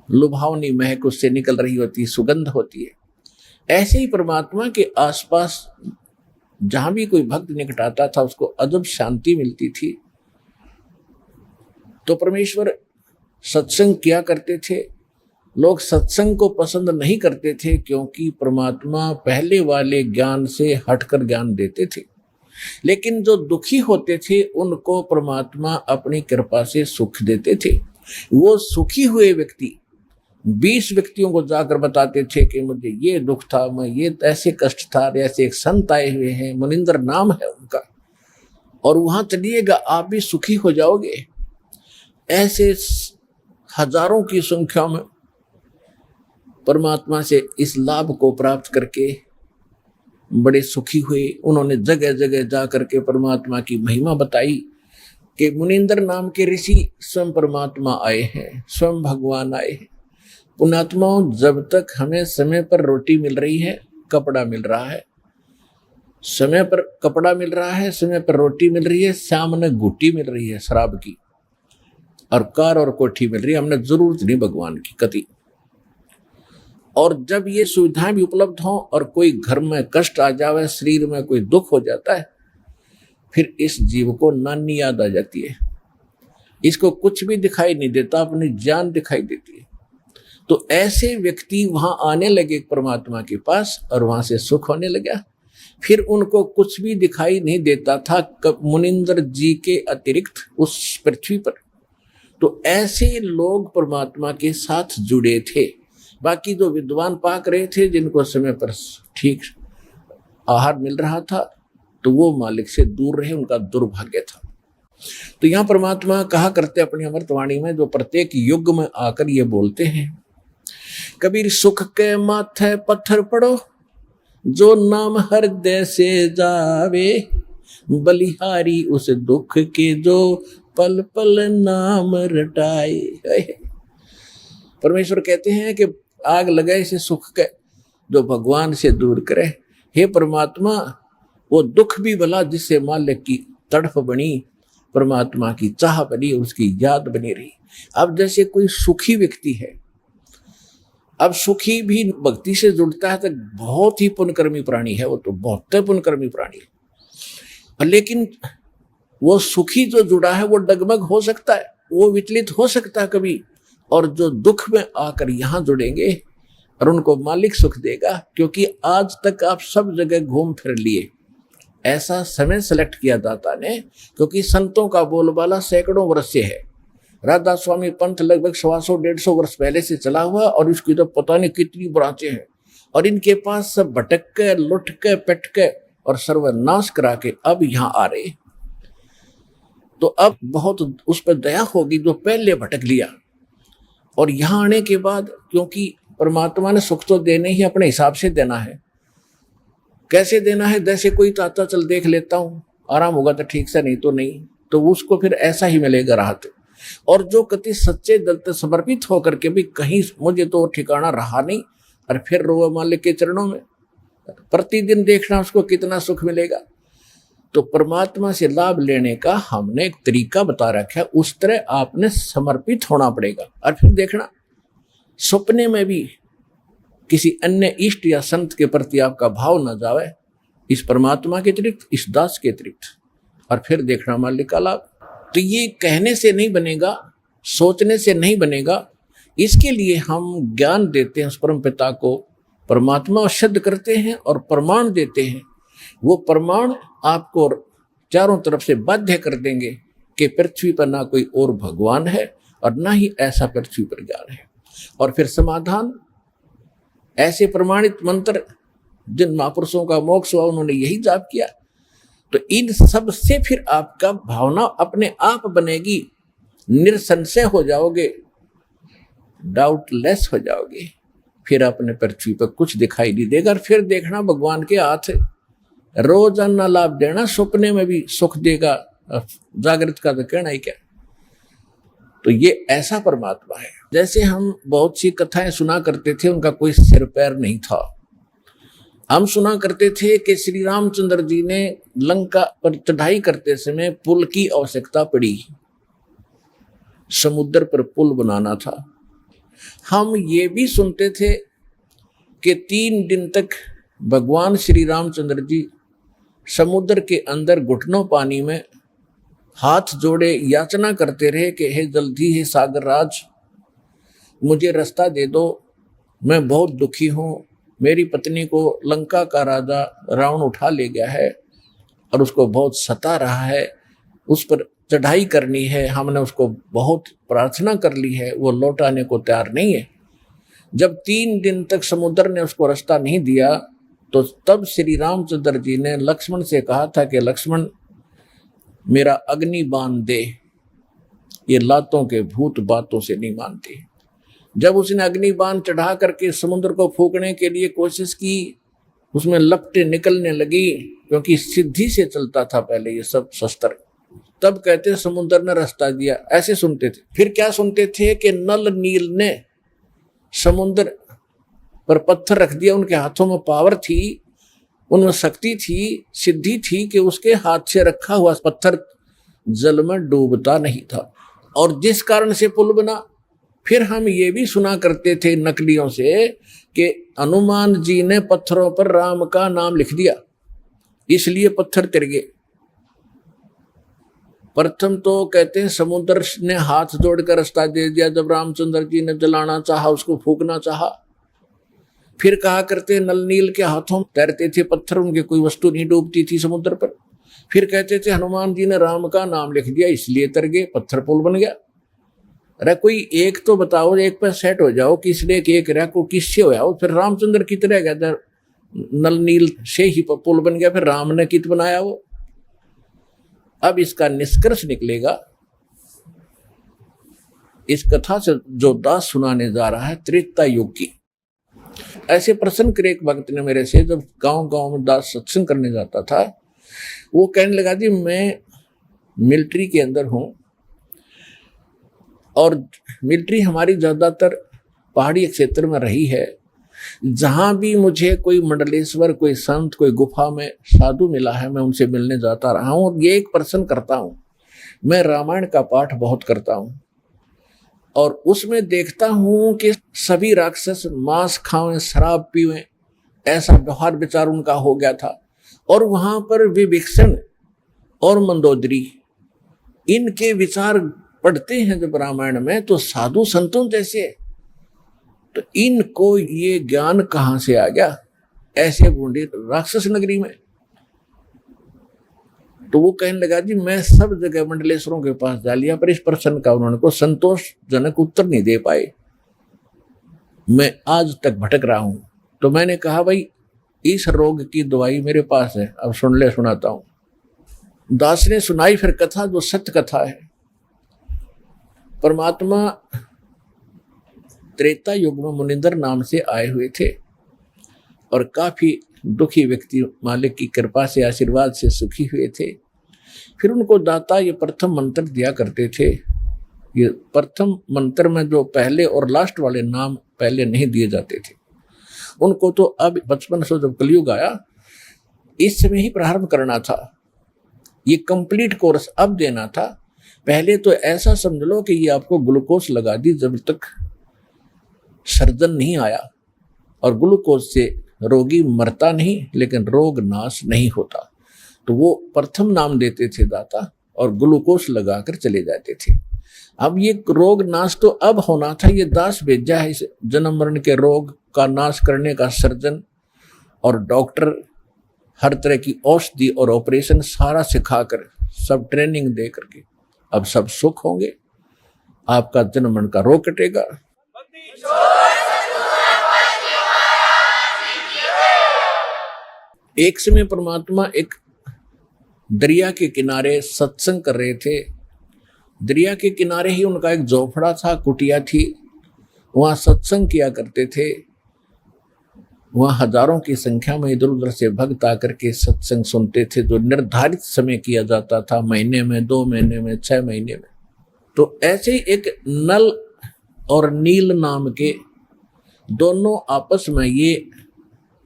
लुभावनी महक उससे निकल रही होती है, सुगंध होती है। ऐसे ही परमात्मा के आसपास जहां भी कोई भक्त निकट आता था उसको अजब शांति मिलती थी। तो परमेश्वर सत्संग किया करते थे। लोग सत्संग को पसंद नहीं करते थे, क्योंकि परमात्मा पहले वाले ज्ञान से हटकर ज्ञान देते थे। लेकिन जो दुखी होते थे उनको परमात्मा अपनी कृपा से सुख देते थे। वो सुखी हुए व्यक्ति 20 व्यक्तियों को जाकर बताते थे कि मुझे ये दुख था, मैं ये ऐसे कष्ट था, ऐसे एक संत आए हुए हैं, मुनिंदर नाम है उनका, और वहां चलिएगा आप भी सुखी हो जाओगे। ऐसे हजारों की संख्या में परमात्मा से इस लाभ को प्राप्त करके बड़े सुखी हुए। उन्होंने जगह जगह जा करके परमात्मा की महिमा बताई कि मुनिंदर नाम के ऋषि स्वयं परमात्मा आए हैं, स्वयं भगवान आए हैं। पुण्यात्माओं, जब तक हमें समय पर रोटी मिल रही है, कपड़ा मिल रहा है, समय पर कपड़ा मिल रहा है, समय पर रोटी मिल रही है, सामने गुटी मिल रही है शराब की, और कार और कोठी मिल रही है, हमने जरूरत नहीं भगवान की कति। और जब ये सुविधाएं भी उपलब्ध हों और कोई घर में कष्ट आ जावे, शरीर में कोई दुख हो जाता है, फिर इस जीव को नानी याद आ जाती है। इसको कुछ भी दिखाई नहीं देता, अपनी जान दिखाई देती है। तो ऐसे व्यक्ति वहां आने लगे परमात्मा के पास, और वहां से सुख होने लगा। फिर उनको कुछ भी दिखाई नहीं देता था मुनिंदर जी के अतिरिक्त उस पृथ्वी पर। तो ऐसे लोग परमात्मा के साथ जुड़े थे। बाकी जो विद्वान पाक रहे थे, जिनको समय पर ठीक आहार मिल रहा था, तो वो मालिक से दूर रहे, उनका दुर्भाग्य था। तो यहाँ परमात्मा कहा करते अपनी अमृतवाणी में, जो प्रत्येक युग में आकर ये बोलते हैं, कबीर सुख के माथे पत्थर पड़ो, जो नाम हृदय से जावे, बलिहारी उस दुख के जो पल पल नाम रटाए। परमेश्वर कहते हैं कि आग लगाए से सुख के जो भगवान से दूर करे। हे परमात्मा, वो दुख भी भला जिससे मालिक की तड़फ बनी, परमात्मा की चाह बनी, उसकी याद बनी रही। अब जैसे कोई सुखी व्यक्ति है, अब सुखी भी भक्ति से जुड़ता है तो बहुत ही पुण्यकर्मी प्राणी है, वो तो बहुत पुण्यकर्मी प्राणी है। लेकिन वो सुखी जो जुड़ा है वो डगमग हो सकता है, वो विचलित हो सकता है कभी, और जो दुख में आकर यहाँ जुड़ेंगे और उनको मालिक सुख देगा, क्योंकि आज तक आप सब जगह घूम फिर लिए। ऐसा समय सेलेक्ट किया दाता ने, क्योंकि संतों का बोलबाला सैकड़ों वर्ष से है। राधा स्वामी पंथ लगभग 125-150 वर्ष पहले से चला हुआ, और इसकी तो पता नहीं कितनी ब्रांचें हैं, और इनके पास सब भटक के, लुट के, पट के और सर्वनाश करा के अब यहाँ आ रहे। तो अब बहुत उस पर दया होगी जो पहले भटक लिया, और यहाँ आने के बाद, क्योंकि परमात्मा ने सुख तो देने ही अपने हिसाब से देना है। कैसे देना है? जैसे कोई चाहता चल देख लेता हूँ, आराम होगा तो ठीक से, नहीं तो नहीं, तो उसको फिर ऐसा ही मिलेगा राहत। और जो कति सच्चे दिल से समर्पित होकर के भी कहीं मुझे तो ठिकाना रहा नहीं, और फिर रोए मालिक के चरणों में, प्रतिदिन देखना उसको कितना सुख मिलेगा। तो परमात्मा से लाभ लेने का हमने एक तरीका बता रखा है, उस तरह आपने समर्पित होना पड़ेगा। और फिर देखना सपने में भी किसी अन्य इष्ट या संत के प्रति आपका भाव न जावे, इस परमात्मा के अतिरिक्त, इस दास के अतिरिक्त, और फिर देखना मालिक का लाभ। तो ये कहने से नहीं बनेगा, सोचने से नहीं बनेगा, इसके लिए हम ज्ञान देते हैं उस परम पिता को, परमात्मा सिद्ध करते हैं और प्रमाण देते हैं। वो प्रमाण आपको चारों तरफ से बाध्य कर देंगे कि पृथ्वी पर ना कोई और भगवान है और ना ही ऐसा पृथ्वी पर ज्ञान है। और फिर समाधान, ऐसे प्रमाणित मंत्र जिन महापुरुषों का मोक्ष हुआ उन्होंने यही जाप किया। तो इन सब से फिर आपका भावना अपने आप बनेगी, निसंशय हो जाओगे, डाउटलेस हो जाओगे, फिर अपने पृथ्वी पर कुछ दिखाई नहीं देगा। और फिर देखना भगवान के हाथ है, रोजाना लाभ देना, सपने में भी सुख देगा, जागृत का तो कहना ही क्या। तो ये ऐसा परमात्मा है। जैसे हम बहुत सी कथाएं सुना करते थे, उनका कोई सिर पैर नहीं था। हम सुना करते थे कि श्री रामचंद्र जी ने लंका पर चढ़ाई करते समय पुल की आवश्यकता पड़ी, समुद्र पर पुल बनाना था। हम ये भी सुनते थे कि 3 दिन तक भगवान श्री रामचंद्र जी समुद्र के अंदर घुटनों पानी में हाथ जोड़े याचना करते रहे कि हे जल्दी हे सागर राज, मुझे रास्ता दे दो, मैं बहुत दुखी हूँ, मेरी पत्नी को लंका का राजा रावण उठा ले गया है और उसको बहुत सता रहा है, उस पर चढ़ाई करनी है, हमने उसको बहुत प्रार्थना कर ली है, वो लौट आने को तैयार नहीं है। जब 3 दिन तक समुद्र ने उसको रास्ता नहीं दिया, तो तब श्री रामचंद्र जी ने लक्ष्मण से कहा था कि लक्ष्मण, मेरा अग्नि बाण दे, ये लातों के भूत बातों से नहीं मानते। जब उसने अग्नि बाण चढ़ा करके समुद्र को फूकने के लिए कोशिश की, उसमें लपटें निकलने लगी, क्योंकि सिद्धि से चलता था पहले ये सब शस्त्र। तब कहते समुद्र ने रास्ता दिया, ऐसे सुनते थे। फिर क्या सुनते थे कि नल नील ने समुद्र पर पत्थर रख दिया, उनके हाथों में पावर थी, उनमें शक्ति थी, सिद्धि थी कि उसके हाथ से रखा हुआ पत्थर जल में डूबता नहीं था, और जिस कारण से पुल बना। फिर हम ये भी सुना करते थे नकलियों से कि हनुमान जी ने पत्थरों पर राम का नाम लिख दिया, इसलिए पत्थर तिर गए। प्रथम तो कहते हैं समुद्र ने हाथ जोड़कर रास्ता दे दिया जब रामचंद्र जी ने जलाना चाहा, उसको फूकना चाहा। फिर कहा करते नल नील के हाथों तैरते थे पत्थर, उनके कोई वस्तु नहीं डूबती थी समुद्र पर। फिर कहते थे हनुमान जी ने राम का नाम लिख दिया, इसलिए तर गए, पत्थर पुल बन गया। अरे कोई एक तो बताओ, एक पर सेट हो जाओ, किसने एक रहा को किससे होया हो, फिर रामचंद्र कित रह गया, नल नील से ही पुल बन गया, फिर राम ने कित बनाया वो। अब इसका निष्कर्ष निकलेगा, इस कथा से जो दास सुनाने जा रहा है त्रेता युग की। ऐसे प्रश्न करे एक भक्त ने मेरे से, जब गांव गांव में दास सत्संग करने जाता था, वो कहने लगा जी मैं मिलिट्री के अंदर हूं और मिलिट्री हमारी ज्यादातर पहाड़ी क्षेत्र में रही है। जहां भी मुझे कोई मंडलेश्वर, कोई संत, कोई गुफा में साधु मिला है, मैं उनसे मिलने जाता रहा हूं। और ये एक प्रश्न करता हूं, मैं रामायण का पाठ बहुत करता हूं और उसमें देखता हूं कि सभी राक्षस मांस खावें, शराब पीवें, ऐसा व्यवहार विचार उनका हो गया था। और वहां पर विभीषण और मंदोदरी, इनके विचार पढ़ते हैं जब रामायण में, तो साधु संतों जैसे, तो इनको ये ज्ञान कहां से आ गया ऐसे बूंदी राक्षस नगरी में। तो वो कहने लगा जी मैं सब जगह मंडलेश्वरों के पास जा लिया, पर इस प्रश्न का उन्होंने को संतोषजनक उत्तर नहीं दे पाए, मैं आज तक भटक रहा हूं। तो मैंने कहा भाई इस रोग की दवाई मेरे पास है, अब सुन ले, सुनाता हूं। दास ने सुनाई फिर कथा, जो सत्य कथा है। परमात्मा त्रेता युग में मुनिंदर नाम से आए हुए थे और काफी दुखी व्यक्ति मालिक की कृपा से, आशीर्वाद से सुखी हुए थे। फिर उनको दाता ये प्रथम मंत्र दिया करते थे। ये प्रथम मंत्र में जो पहले और लास्ट वाले नाम पहले नहीं दिए जाते थे, उनको तो अब बचपन से जब कलयुग आया इस समय ही प्रारंभ करना था। ये कंप्लीट कोर्स अब देना था। पहले तो ऐसा समझ लो कि ये आपको ग्लूकोज लगा दी जब तक सर्जन नहीं आया, और ग्लूकोज से रोगी मरता नहीं लेकिन रोग नाश नहीं होता। तो वो प्रथम नाम देते थे दाता और ग्लूकोज लगाकर चले जाते थे। अब ये रोग नाश तो अब होना था, ये दास भेजा है इस जन्म मरण के रोग का नाश करने का सर्जन और डॉक्टर, हर तरह की औषधि और ऑपरेशन सारा सिखाकर, सब ट्रेनिंग दे करके अब सब सुख होंगे, आपका जन्म मरण का रोग कटेगा। एक समय परमात्मा एक दरिया के किनारे सत्संग कर रहे थे। दरिया के किनारे ही उनका एक झोपड़ा था, कुटिया थी, वहां सत्संग किया करते थे। वहां हजारों की संख्या में इधर उधर से भक्त आकर के सत्संग सुनते थे, जो निर्धारित समय किया जाता था, महीने में, 2 महीने में, 6 महीने में। तो ऐसे ही एक नल और नील नाम के दोनों आपस में, ये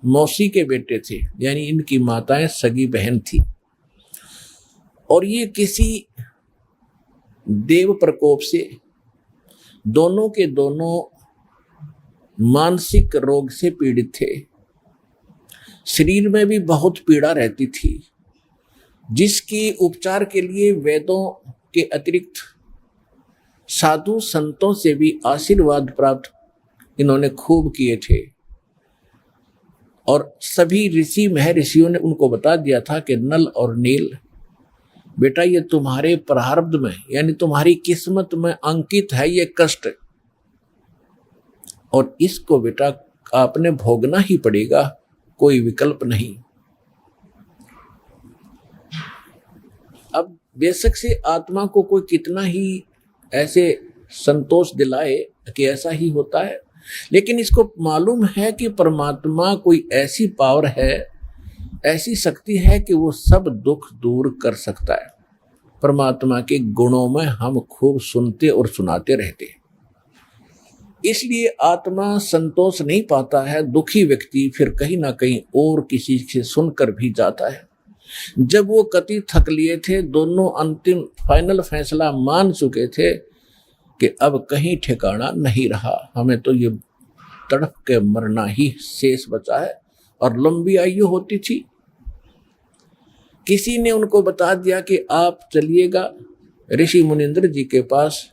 मौसी के बेटे थे, यानी इनकी माताएं सगी बहन थी, और ये किसी देव प्रकोप से दोनों के दोनों मानसिक रोग से पीड़ित थे। शरीर में भी बहुत पीड़ा रहती थी, जिसकी उपचार के लिए वेदों के अतिरिक्त साधु संतों से भी आशीर्वाद प्राप्त इन्होंने खूब किए थे। और सभी ऋषि महर्षियों ने उनको बता दिया था कि नल और नील, बेटा ये तुम्हारे प्रारब्ध में, यानी तुम्हारी किस्मत में अंकित है ये कष्ट, और इसको बेटा आपने भोगना ही पड़ेगा, कोई विकल्प नहीं। अब बेशक से आत्मा को कोई कितना ही ऐसे संतोष दिलाए कि ऐसा ही होता है, लेकिन इसको मालूम है कि परमात्मा कोई ऐसी पावर है, ऐसी शक्ति है कि वो सब दुख दूर कर सकता है। परमात्मा के गुणों में हम खूब सुनते और सुनाते रहते हैं, इसलिए आत्मा संतोष नहीं पाता है। दुखी व्यक्ति फिर कहीं ना कहीं और किसी से सुनकर भी जाता है। जब वो कति थक लिए थे, दोनों अंतिम फाइनल फैसला मान चुके थे कि अब कहीं ठिकाना नहीं रहा, हमें तो ये तड़प के मरना ही शेष बचा है, और लंबी आयु होती थी। किसी ने उनको बता दिया कि आप चलिएगा ऋषि मुनिंद्र जी के पास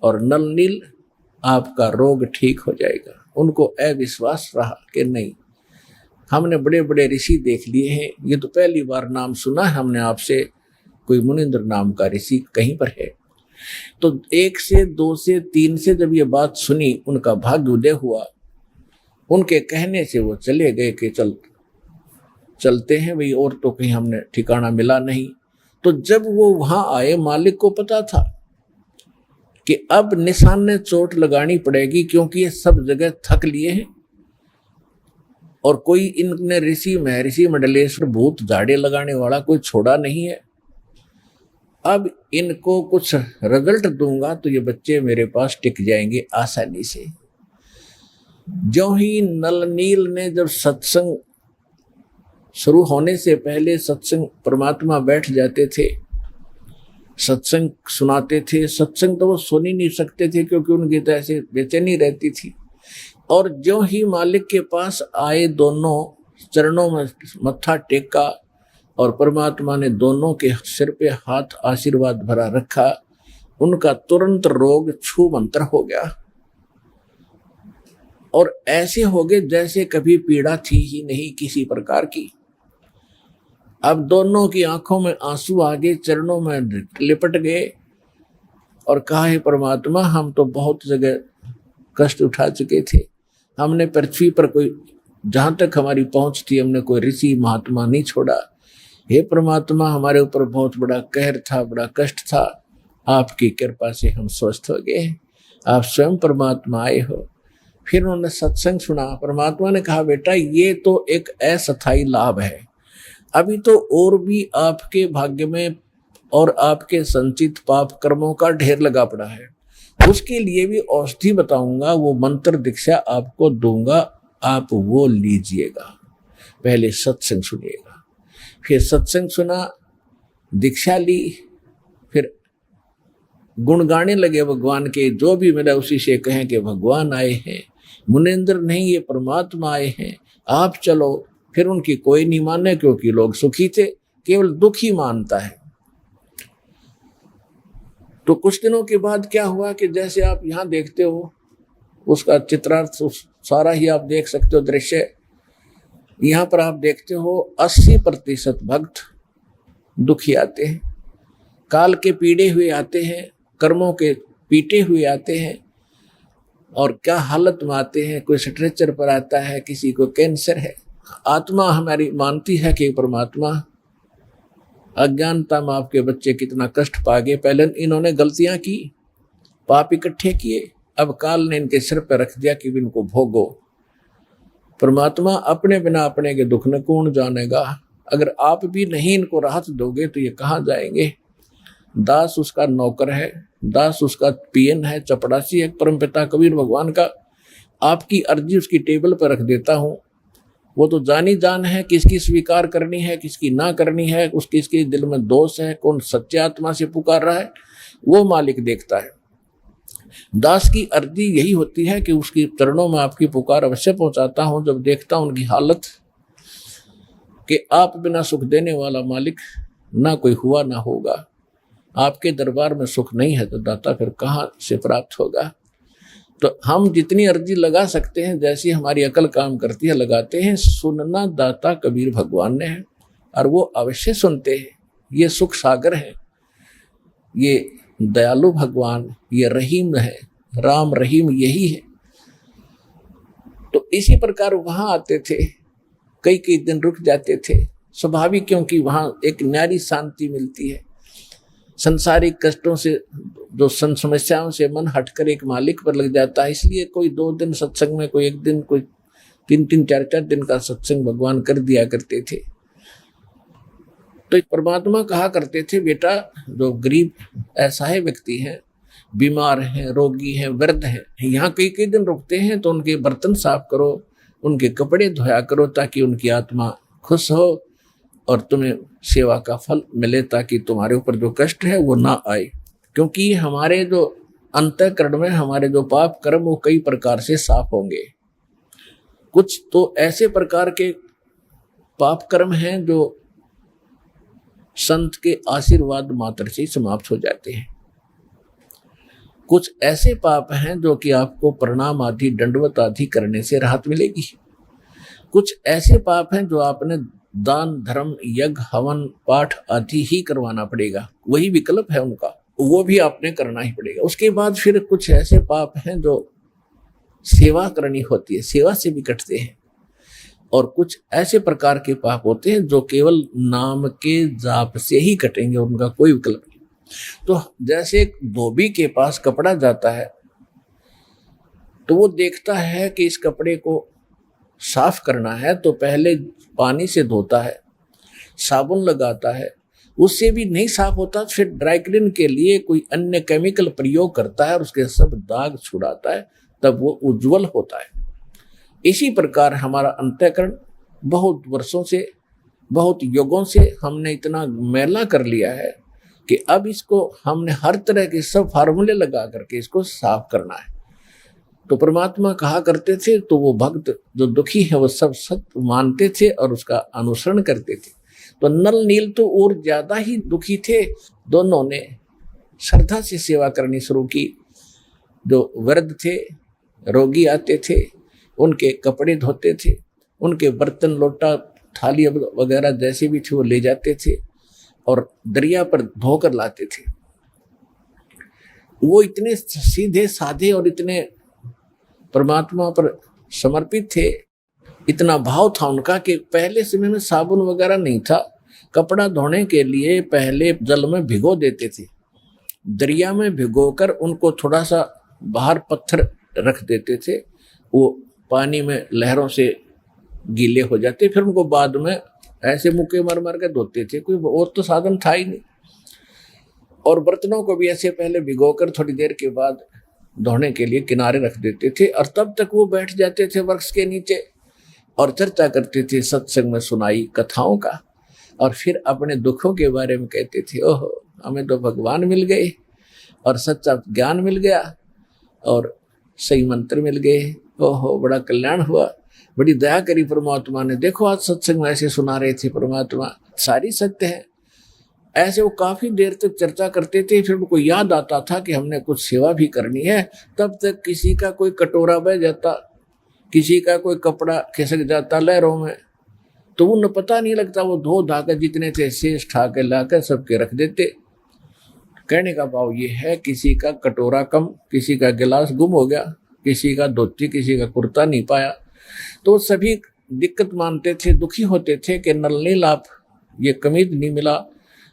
और नल नील आपका रोग ठीक हो जाएगा। उनको अविश्वास रहा कि नहीं, हमने बड़े बड़े ऋषि देख लिए हैं, ये तो पहली बार नाम सुना है हमने आपसे, कोई मुनिंद्र नाम का ऋषि कहीं पर है। तो 1 से 2 से 3 से जब ये बात सुनी, उनका भाग्य उदय हुआ। उनके कहने से वो चले गए कि चलते हैं भाई, और तो कहीं हमने ठिकाना मिला नहीं। तो जब वो वहां आए, मालिक को पता था कि अब निशान ने चोट लगानी पड़ेगी, क्योंकि ये सब जगह थक लिए हैं और कोई इनने ऋषि महर्षि मंडलेश्वर भूत झाड़े लगाने वाला कोई छोड़ा नहीं है। अब इनको कुछ रिजल्ट दूंगा तो ये बच्चे मेरे पास टिक जाएंगे आसानी से। जो ही नल नील ने जब सत्संग शुरू होने से पहले सत्संग परमात्मा बैठ जाते थे, सत्संग सुनाते थे। सत्संग तो वो सुन ही नहीं सकते थे क्योंकि उनकी तो ऐसे बेचैनी रहती थी। और जो ही मालिक के पास आए, दोनों चरणों में मत्था टेका और परमात्मा ने दोनों के सिर पे हाथ आशीर्वाद भरा रखा, उनका तुरंत रोग छू मंतर हो गया और ऐसे हो गए जैसे कभी पीड़ा थी ही नहीं किसी प्रकार की। अब दोनों की आंखों में आंसू आ गए, चरणों में लिपट गए और कहा, हे परमात्मा, हम तो बहुत जगह कष्ट उठा चुके थे। हमने पृथ्वी पर कोई, जहां तक हमारी पहुंच थी, हमने कोई ऋषि महात्मा नहीं छोड़ा। हे परमात्मा, हमारे ऊपर बहुत बड़ा कहर था, बड़ा कष्ट था। आपकी कृपा से हम स्वस्थ हो गए। आप स्वयं परमात्मा आए हो। फिर उन्होंने सत्संग सुना। परमात्मा ने कहा, बेटा, ये तो एक अस्थायी लाभ है, अभी तो और भी आपके भाग्य में और आपके संचित पाप कर्मों का ढेर लगा पड़ा है। उसके लिए भी औषधि बताऊंगा, वो मंत्र दीक्षा आपको दूंगा, आप वो लीजिएगा। पहले सत्संग सुनिएगा। फिर सत्संग सुना, दीक्षा ली, फिर गुण गाने लगे भगवान के। जो भी मिला उसी से कहें कि भगवान आए हैं, मुनेंद्र नहीं, ये परमात्मा आए हैं, आप चलो। फिर उनकी कोई नहीं माने क्योंकि लोग सुखी थे, केवल दुख ही मानता है। तो कुछ दिनों के बाद क्या हुआ कि जैसे आप यहाँ देखते हो, उसका चित्रार्थ सारा ही आप देख सकते हो दृश्य। यहाँ पर आप देखते हो 80% भक्त दुखी आते हैं, काल के पीड़े हुए आते हैं, कर्मों के पीटे हुए आते हैं और क्या हालत में आते हैं। कोई स्ट्रेचर पर आता है, किसी को कैंसर है। आत्मा हमारी मानती है कि परमात्मा, अज्ञानता में आपके बच्चे कितना कष्ट पा गए। पहले इन्होंने गलतियां की, पाप इकट्ठे किए, अब काल ने इनके सिर पर रख दिया कि इनको भोगो। परमात्मा अपने बिना अपने के दुख न कौन जानेगा। अगर आप भी नहीं इनको राहत दोगे तो ये कहाँ जाएंगे। दास उसका नौकर है, दास उसका पीएन है, चपड़ासी है परमपिता कबीर भगवान का। आपकी अर्जी उसकी टेबल पर रख देता हूँ। वो तो जानी जान है किसकी स्वीकार करनी है, किसकी ना करनी है, उसकी किसके दिल में दोष है, कौन सच्चे आत्मा से पुकार रहा है, वो मालिक देखता है। दास की अर्जी यही होती है कि उसकी चरणों में आपकी पुकार अवश्य पहुंचाता हूं। जब देखता हूं उनकी हालत कि आप बिना सुख देने वाला मालिक ना कोई हुआ ना होगा, आपके दरबार में सुख नहीं है तो दाता फिर कहाँ से प्राप्त होगा। तो हम जितनी अर्जी लगा सकते हैं, जैसी हमारी अकल काम करती है, लगाते हैं। सुनना दाता कबीर भगवान ने है और वो अवश्य सुनते हैं। ये सुख सागर है, ये दयालु भगवान, ये रहीम है, राम रहीम यही है। तो इसी प्रकार वहां आते थे, कई कई दिन रुक जाते थे, स्वाभाविक, क्योंकि वहां एक न्यारी शांति मिलती है। संसारिक कष्टों से, जो समस्याओं से मन हटकर एक मालिक पर लग जाता है। इसलिए कोई 2 दिन सत्संग में, कोई 1 दिन, कोई 3-3, 4-4 दिन का सत्संग भगवान कर दिया करते थे। तो परमात्मा कहा करते थे, बेटा, जो गरीब असहाय व्यक्ति हैं, बीमार हैं, रोगी हैं, वृद्ध हैं, यहाँ कई कई दिन रुकते हैं तो उनके बर्तन साफ करो, उनके कपड़े धोया करो, ताकि उनकी आत्मा खुश हो और तुम्हें सेवा का फल मिले, ताकि तुम्हारे ऊपर जो कष्ट है वो ना आए। क्योंकि हमारे जो अंतःकरण में हमारे जो पाप कर्म वो कई प्रकार से साफ होंगे। कुछ तो ऐसे प्रकार के पाप कर्म हैं जो संत के आशीर्वाद मात्र से समाप्त हो जाते हैं। कुछ ऐसे पाप हैं जो कि आपको प्रणाम आदि, दंडवत आदि करने से राहत मिलेगी। कुछ ऐसे पाप हैं जो आपने दान, धर्म, यज्ञ, हवन, पाठ आदि ही करवाना पड़ेगा, वही विकल्प है उनका, वो भी आपने करना ही पड़ेगा। उसके बाद फिर कुछ ऐसे पाप हैं जो सेवा करनी होती है, सेवा से भी कटते हैं। और कुछ ऐसे प्रकार के पाप होते हैं जो केवल नाम के जाप से ही कटेंगे, उनका कोई विकल्प नहीं। तो जैसे एक धोबी के पास कपड़ा जाता है तो वो देखता है कि इस कपड़े को साफ करना है तो पहले पानी से धोता है, साबुन लगाता है, उससे भी नहीं साफ होता फिर ड्राई क्लीन के लिए कोई अन्य केमिकल प्रयोग करता है और उसके सब दाग छुड़ाता है, तब वो उज्जवल होता है। इसी प्रकार हमारा अंतःकरण बहुत वर्षों से, बहुत युगों से हमने इतना मैला कर लिया है कि अब इसको हमने हर तरह के सब फार्मूले लगा करके इसको साफ करना है। तो परमात्मा कहा करते थे, तो वो भक्त जो दुखी है वो सब सत्य मानते थे और उसका अनुसरण करते थे। तो नल नील तो और ज्यादा ही दुखी थे, दोनों ने श्रद्धा से सेवा करनी शुरू की। जो वृद्ध थे, रोगी आते थे, उनके कपड़े धोते थे, उनके बर्तन लोटा थाली वगैरह जैसे भी थे वो ले जाते थे और दरिया पर धोकर लाते थे। वो इतने सीधे साधे और इतने परमात्मा पर समर्पित थे, इतना भाव था उनका कि पहले समय में साबुन वगैरह नहीं था। कपड़ा धोने के लिए पहले जल में भिगो देते थे, दरिया में भिगोकर उनको थोड़ा सा बाहर पत्थर रख देते थे, वो पानी में लहरों से गीले हो जाते, फिर उनको बाद में ऐसे मुक्के मार मार के धोते थे। कोई और तो साधन था ही नहीं। और बर्तनों को भी ऐसे पहले भिगोकर थोड़ी देर के बाद धोने के लिए किनारे रख देते थे और तब तक वो बैठ जाते थे वृक्ष के नीचे और चर्चा करते थे सत्संग में सुनाई कथाओं का, और फिर अपने दुखों के बारे में कहते थे, ओहो हमें तो भगवान मिल गए और सच्चा ज्ञान मिल गया और सही मंत्र मिल गए, ओहो बड़ा कल्याण हुआ, बड़ी दया करी परमात्मा ने, देखो आज सत्संग में ऐसे सुना रहे थे परमात्मा, सारी सत्य है। ऐसे वो काफी देर तक चर्चा करते थे। फिर उनको याद आता था कि हमने कुछ सेवा भी करनी है, तब तक किसी का कोई कटोरा बह जाता, किसी का कोई कपड़ा खिसक जाता लहरों में, तो उन्हें पता नहीं लगता, वो धो धाकर जितने थे शेष ठा के लाकर सबके रख देते। कहने का भाव ये है, किसी का कटोरा कम, किसी का गिलास गुम हो गया, किसी का धोती, किसी का कुर्ता नहीं पाया, तो सभी दिक्कत मानते थे, दुखी होते थे कि नल नील आप ये कमीज नहीं मिला,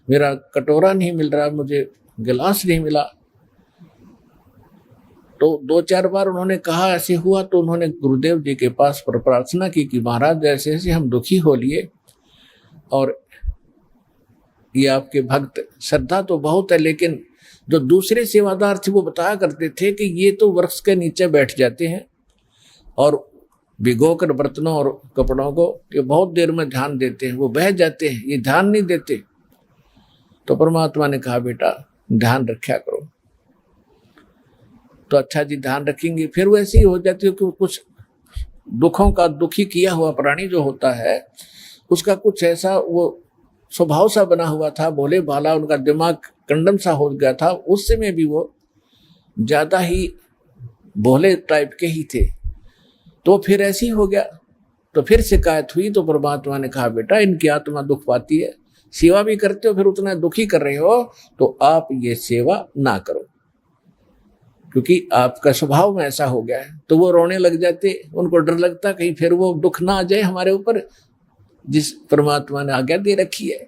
मेरा कटोरा नहीं मिल रहा, मुझे गिलास नहीं मिला। तो 2-4 बार उन्होंने कहा ऐसे हुआ, तो उन्होंने गुरुदेव जी के पास प्रार्थना की कि महाराज जैसे ऐसे हम दुखी हो लिए और ये आपके भक्त, श्रद्धा तो बहुत है, लेकिन जो दूसरे सेवादार थे वो बताया करते थे कि ये तो वृक्ष के नीचे बैठ जाते हैं और भिगोकर बर्तनों और कपड़ों को ये बहुत देर में ध्यान देते हैं, वो बह जाते हैं, ये ध्यान नहीं देते। तो परमात्मा ने कहा बेटा ध्यान रखा करो। तो अच्छा जी ध्यान रखेंगे। फिर वैसे ही हो जाती है कि कुछ दुखों का दुखी किया हुआ प्राणी जो होता है उसका कुछ ऐसा वो स्वभाव सा बना हुआ था, भोले भाला, उनका दिमाग कंडम सा हो गया था, उस समय भी वो ज्यादा ही भोले टाइप के ही थे। तो फिर ऐसे ही हो गया। तो फिर शिकायत हुई, तो परमात्मा ने कहा बेटा इनकी आत्मा दुख पाती है, सेवा भी करते हो फिर उतना दुखी कर रहे हो, तो आप ये सेवा ना करो, क्योंकि आपका स्वभाव में ऐसा हो गया है। तो वो रोने लग जाते, उनको डर लगता कहीं फिर वो दुख ना आ जाए हमारे ऊपर जिस परमात्मा ने आज्ञा दे रखी है।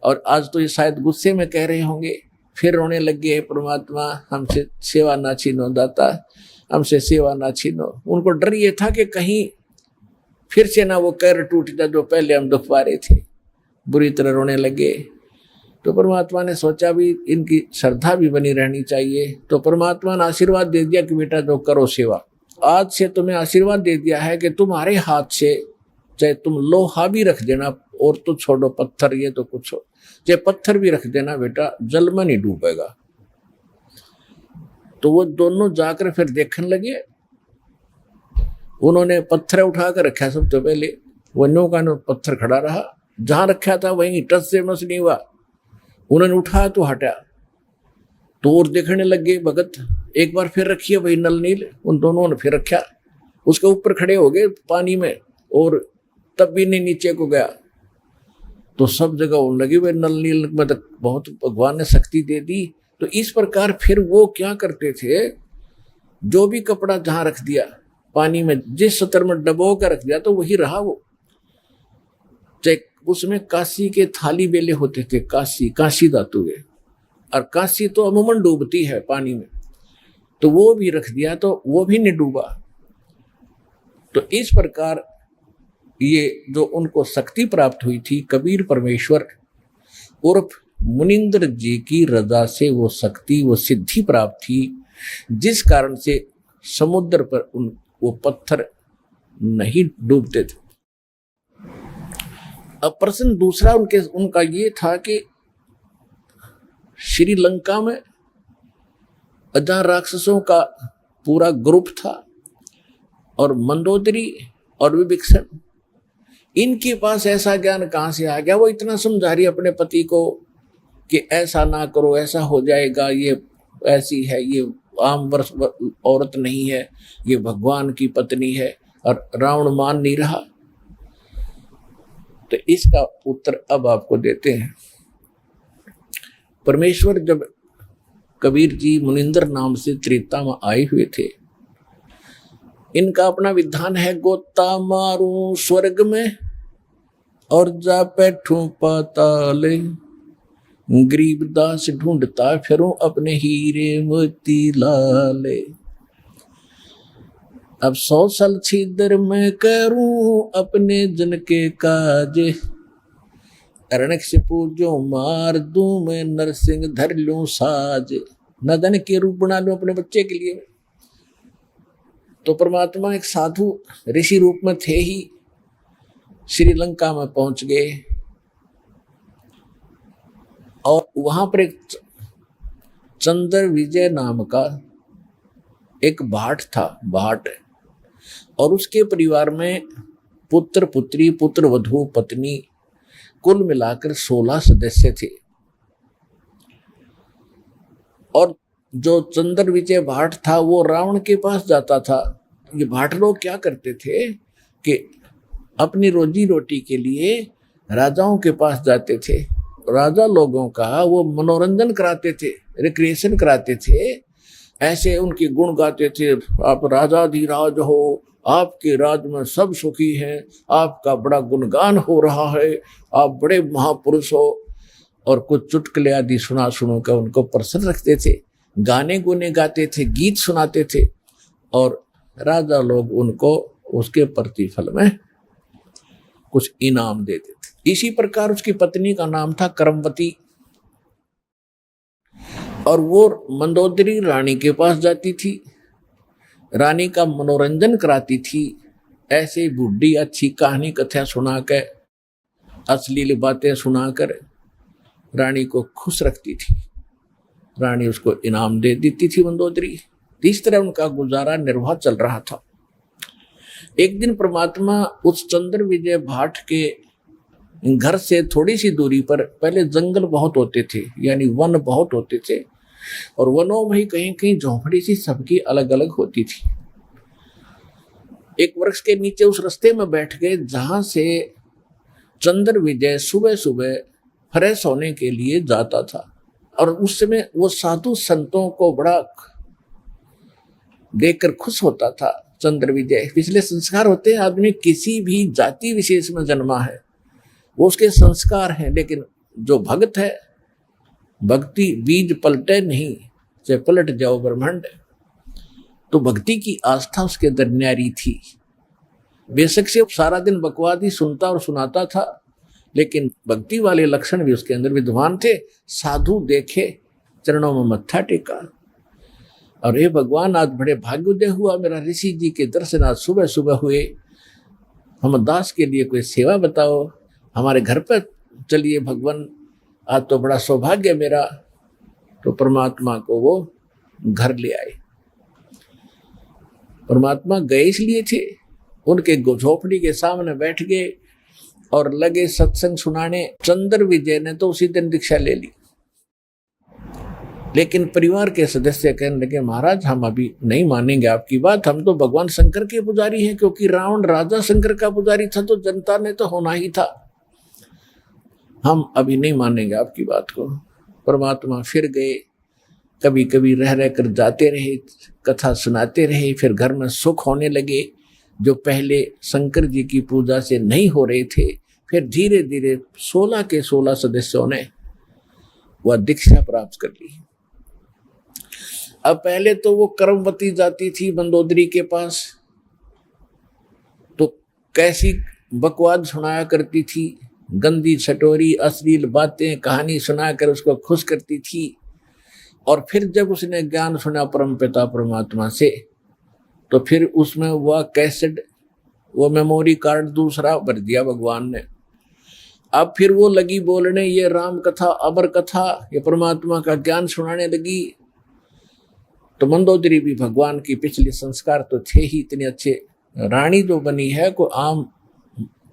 और आज तो ये शायद गुस्से में कह रहे होंगे, फिर रोने लग गए, परमात्मा हमसे सेवा ना छीनो, दाता हमसे सेवा ना छीनो। उनको डर ये था कि कहीं फिर से ना वो कैर टूट जाए जो पहले हम दुख पा रहे थे, बुरी तरह रोने लगे। तो परमात्मा ने सोचा भी इनकी श्रद्धा भी बनी रहनी चाहिए, तो परमात्मा ने आशीर्वाद दे दिया कि बेटा जो करो सेवा, आज से तुम्हें आशीर्वाद दे दिया है कि तुम्हारे हाथ से चाहे तुम लोहा भी रख देना, और तो छोड़ो पत्थर, ये तो कुछ हो, चाहे पत्थर भी रख देना बेटा, जल में नहीं डूबेगा। तो वो दोनों जाकर फिर देखने लगे, उन्होंने पत्थर उठाकर रखा सबसे पहले, वन्यों का पत्थर खड़ा रहा, जहां रखा था वहीं टच से मस नहीं हुआ, उन्होंने उठाया तो हटा। तो और देखने लग गए भगत, एक बार फिर रखिए वही नल नील, उन दोनों ने फिर रखा, उसके ऊपर खड़े हो गए पानी में, और तब भी नहीं नीचे को गया। तो सब जगह होने लगी, वे नल नील में तक बहुत भगवान ने शक्ति दे दी। तो इस प्रकार फिर वो क्या करते थे, जो भी कपड़ा जहां रख दिया पानी में जिस सतर में डबो कर रख दिया तो वही रहा वो। चाहे उसमें कांसी के थाली बेले होते थे, कांसी धातु के, और कांसी तो अमूमन डूबती है पानी में, तो वो भी रख दिया तो वो भी नहीं डूबा। तो इस प्रकार ये जो उनको शक्ति प्राप्त हुई थी, कबीर परमेश्वर उर्फ मुनिंद्र जी की रजा से वो शक्ति, वो सिद्धि प्राप्त थी, जिस कारण से समुद्र पर वो पत्थर नहीं डूबते थे। अब प्रश्न दूसरा उनका ये था कि श्रीलंका में जहां राक्षसों का पूरा ग्रुप था और मंदोदरी और विभीषण, इनके पास ऐसा ज्ञान कहां से आ गया? वो इतना समझा रही अपने पति को कि ऐसा ना करो, ऐसा हो जाएगा, ये ऐसी है, ये आम वर्ष औरत नहीं है, ये भगवान की पत्नी है, और रावण मान नहीं रहा। तो इसका उत्तर अब आपको देते हैं। परमेश्वर जब कबीर जी मुनिंदर नाम से त्रेता में आए हुए थे, इनका अपना विधान है, गोता मारूं स्वर्ग में और जा बैठूं पाताले, गरीबदास ढूंढता फिरूं अपने हीरे मोती लाले। अब 100 साल छिदर मैं करूं अपने जन के काज, अरणक से पूजो मार दूं मैं नरसिंह धर लूं साज। नदन के रूप बना लूं अपने बच्चे के लिए। तो परमात्मा एक साधु ऋषि रूप में थे ही, श्रीलंका में पहुंच गए और वहां पर एक चंद्र विजय नाम का एक भाट था, भाट, और उसके परिवार में पुत्र पुत्री, पुत्र वधू, पत्नी, कुल मिलाकर 16 सदस्य थे। और जो चंद्र विजय भाट था वो रावण के पास जाता था। ये भाट लोग क्या करते थे कि अपनी रोजी रोटी के लिए राजाओं के पास जाते थे, राजा लोगों का वो मनोरंजन कराते थे, रिक्रिएशन कराते थे, ऐसे उनके गुण गाते थे, आप राजाधिराज हो, आपके राज में सब सुखी हैं, आपका बड़ा गुणगान हो रहा है, आप बड़े महापुरुष हो, और कुछ चुटकुले आदि सुनो कर उनको प्रसन्न रखते थे, गाने गुने गाते थे, गीत सुनाते थे, और राजा लोग उनको उसके प्रतिफल में कुछ इनाम देते थे। इसी प्रकार उसकी पत्नी का नाम था करमवती, और वो मंदोदरी रानी के पास जाती थी, रानी का मनोरंजन कराती थी, ऐसे बुढ़ी अच्छी कहानी कथा सुनाकर, अश्लील बातें सुनाकर रानी को खुश रखती थी। रानी उसको इनाम दे देती थी मंदोदरी। इस तरह उनका गुजारा निर्वाह चल रहा था। एक दिन परमात्मा उस चंद्र विजय भाट के घर से थोड़ी सी दूरी पर, पहले जंगल बहुत होते थे, यानी वन बहुत होते थे, और वनों में ही कहीं कहीं झोंपड़ी सी सबकी अलग अलग होती थी। एक वृक्ष के नीचे उस रास्ते में बैठ गए जहां से चंद्र विजय सुबह सुबह फ्रेश होने के लिए जाता था। और उस समय वो साधु संतों को बड़ा देखकर खुश होता था। चंद्र विजय, पिछले संस्कार होते हैं, आदमी किसी भी जाति विशेष में जन्मा है वो उसके संस्कार हैं, लेकिन जो भक्त है, भक्ति बीज पलटे नहीं, चाहे पलट जाओ ब्रह्मांड। तो भक्ति की आस्था उसके अंदर न्यारी थी। बेशक से सारा दिन बकवाद ही सुनता और सुनाता था, लेकिन भक्ति वाले लक्षण भी उसके अंदर विद्वान थे। साधु देखे, चरणों में मत्था टेका, और हे भगवान, आज बड़े भाग्योदय हुआ, मेरा ऋषि जी के दर्शन आज सुबह सुबह हुए, हम दास के लिए कोई सेवा बताओ, हमारे घर पर चलिए भगवान, आज तो बड़ा सौभाग्य मेरा। तो परमात्मा को वो घर ले आए। परमात्मा गए इसलिए थे, उनके झोपड़ी के सामने बैठ गए और लगे सत्संग सुनाने। चंद्र विजय ने तो उसी दिन दीक्षा ले ली, लेकिन परिवार के सदस्य कहने लगे, महाराज हम अभी नहीं मानेंगे आपकी बात, हम तो भगवान शंकर के पुजारी हैं, क्योंकि रावण राजा शंकर का पुजारी था, तो जनता ने तो होना ही था, हम अभी नहीं मानेंगे आपकी बात को। परमात्मा फिर गए कभी कभी रह रह कर जाते रहे, कथा सुनाते रहे, फिर घर में सुख होने लगे जो पहले शंकर जी की पूजा से नहीं हो रहे थे। फिर धीरे धीरे 16 के 16 सदस्यों ने वह दीक्षा प्राप्त कर ली। अब पहले तो वो कर्मवती जाती थी मंदोदरी के पास, तो कैसी बकवाद सुनाया करती थी, गंदी छटोरी अश्लील बातें कहानी सुनाकर उसको खुश करती थी। और फिर जब उसने ज्ञान सुना परमपिता परमात्मा से, तो फिर उसमें वह कैसेट, वो मेमोरी कार्ड दूसरा भर दिया भगवान ने। अब फिर वो लगी बोलने ये राम कथा, अमर कथा, ये परमात्मा का ज्ञान सुनाने लगी। तो मंदोदरी भी भगवान की पिछले संस्कार तो थे ही इतने अच्छे। रानी जो बनी है कोई आम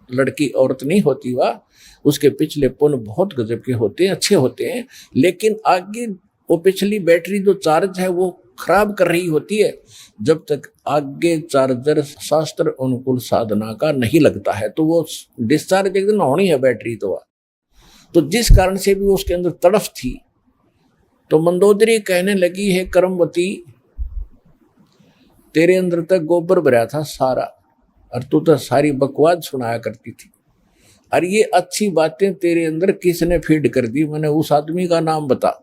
लड़की औरत नहीं होती, वह उसके पिछले पुण्य बहुत गजब के होते हैं, अच्छे होते हैं। लेकिन आगे वो पिछली बैटरी जो चार्ज है वो खराब कर रही होती है, जब तक आगे चार्जर शास्त्र अनुकूल साधना का नहीं लगता है, तो वो डिस्चार्ज एक दिन होनी है बैटरी। तो जिस कारण से भी उसके अंदर तड़फ थी। तो मंदोदरी कहने लगी है कर्मवती, तेरे अंदर तक गोबर भरा था सारा, और तू तो सारी बकवाद सुनाया करती थी। और ये अच्छी बातें तेरे अंदर किसने फीड कर दी? मैंने उस आदमी का नाम बता।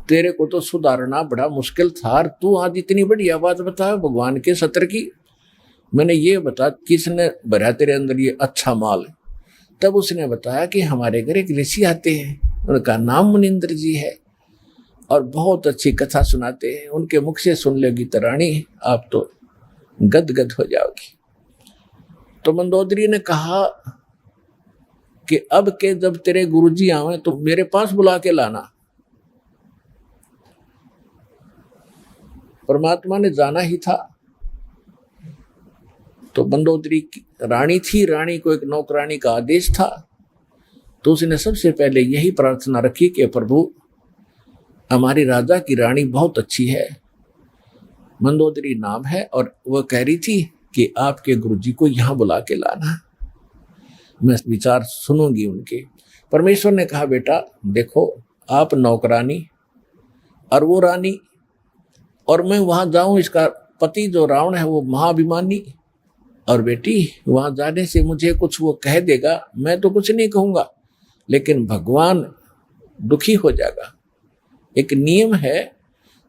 तेरे को तो सुधारना बड़ा मुश्किल था, और तू आज इतनी बढ़िया बात बता भगवान के सत्र की। मैंने ये बता किसने भरा तेरे अंदर ये अच्छा माल? तब उसने बताया कि हमारे घर एक ऋषि आते हैं, उनका नाम मुनिंद्र जी है, और बहुत अच्छी कथा सुनाते हैं। उनके मुख से सुन लेगी तो रानी आप तो गदगद हो जाओगी। तो मंदोदरी ने कहा कि अब के जब तेरे गुरुजी आवे तो मेरे पास बुला के लाना। परमात्मा ने जाना ही था। तो मंदोदरी की रानी थी, रानी को एक नौकरानी का आदेश था। तो उसने सबसे पहले यही प्रार्थना रखी कि प्रभु हमारी राजा की रानी बहुत अच्छी है, मंदोदरी नाम है, और वह कह रही थी कि आपके गुरुजी को यहाँ बुला के लाना, मैं विचार सुनूंगी उनके। परमेश्वर ने कहा बेटा देखो आप नौकरानी और वो रानी, और मैं वहां जाऊं, इसका पति जो रावण है वो महाभिमानी, और बेटी वहां जाने से मुझे कुछ वो कह देगा, मैं तो कुछ नहीं कहूंगा, लेकिन भगवान दुखी हो जाएगा। एक नियम है,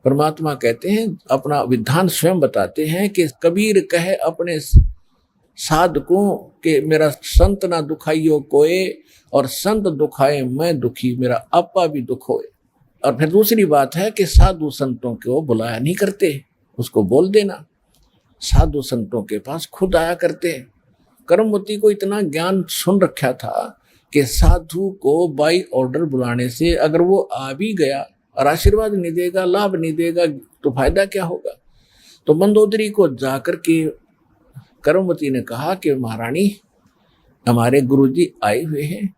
परमात्मा कहते हैं अपना विधान स्वयं बताते हैं कि कबीर कहे अपने साधकों के मेरा संत ना दुखाइयो कोए, और संत दुखाए मैं दुखी, मेरा आपा भी दुख होए। और फिर दूसरी बात है कि साधु संतों को बुलाया नहीं करते, उसको बोल देना, साधु संतों के पास खुद आया करते। कर्मवती को इतना ज्ञान सुन रखा था कि साधु को बाई ऑर्डर बुलाने से अगर वो आ भी गया और आशीर्वाद नहीं देगा, लाभ नहीं देगा, तो फायदा क्या होगा। तो मंदोदरी को जाकर के कर्मवती ने कहा कि महारानी हमारे गुरुजी आए हुए हैं,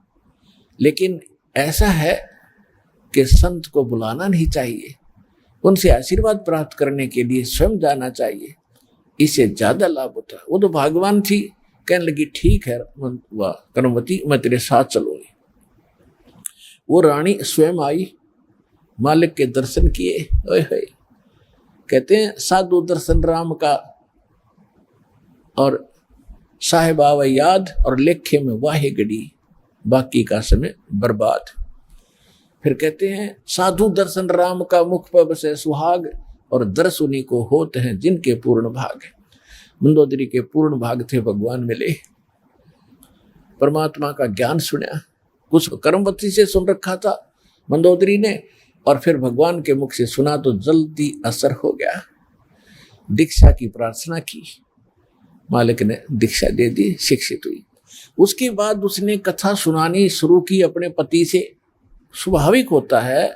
लेकिन ऐसा है कि संत को बुलाना नहीं चाहिए, उनसे आशीर्वाद प्राप्त करने के लिए स्वयं जाना चाहिए, इससे ज्यादा लाभ होता है। वो तो भगवान थी, कहने लगी ठीक है वाह कर्मवती मैं तेरे साथ चलूंगी। वो रानी स्वयं आई, मालिक के दर्शन किए, ओए होए, कहते हैं साधु दर्शन राम का, और साहेब आवे याद, और लेखे में वाहे गड़ी, बाकी का समय बर्बाद। फिर कहते हैं साधु दर्शन राम का, मुख पर बसे सुहाग, और दर्श उन्हीं को होते हैं जिनके पूर्ण भाग। मंदोदरी के पूर्ण भाग थे भगवान मिले, परमात्मा का ज्ञान सुना, कुछ कर्मवती से सुन रखा था मंदोदरी ने, और फिर भगवान के मुख से सुना तो जल्दी असर हो गया। दीक्षा की प्रार्थना की, मालिक ने दीक्षा दे दी, शिक्षित हुई। उसके बाद उसने कथा सुनानी शुरू की अपने पति से। स्वाभाविक होता है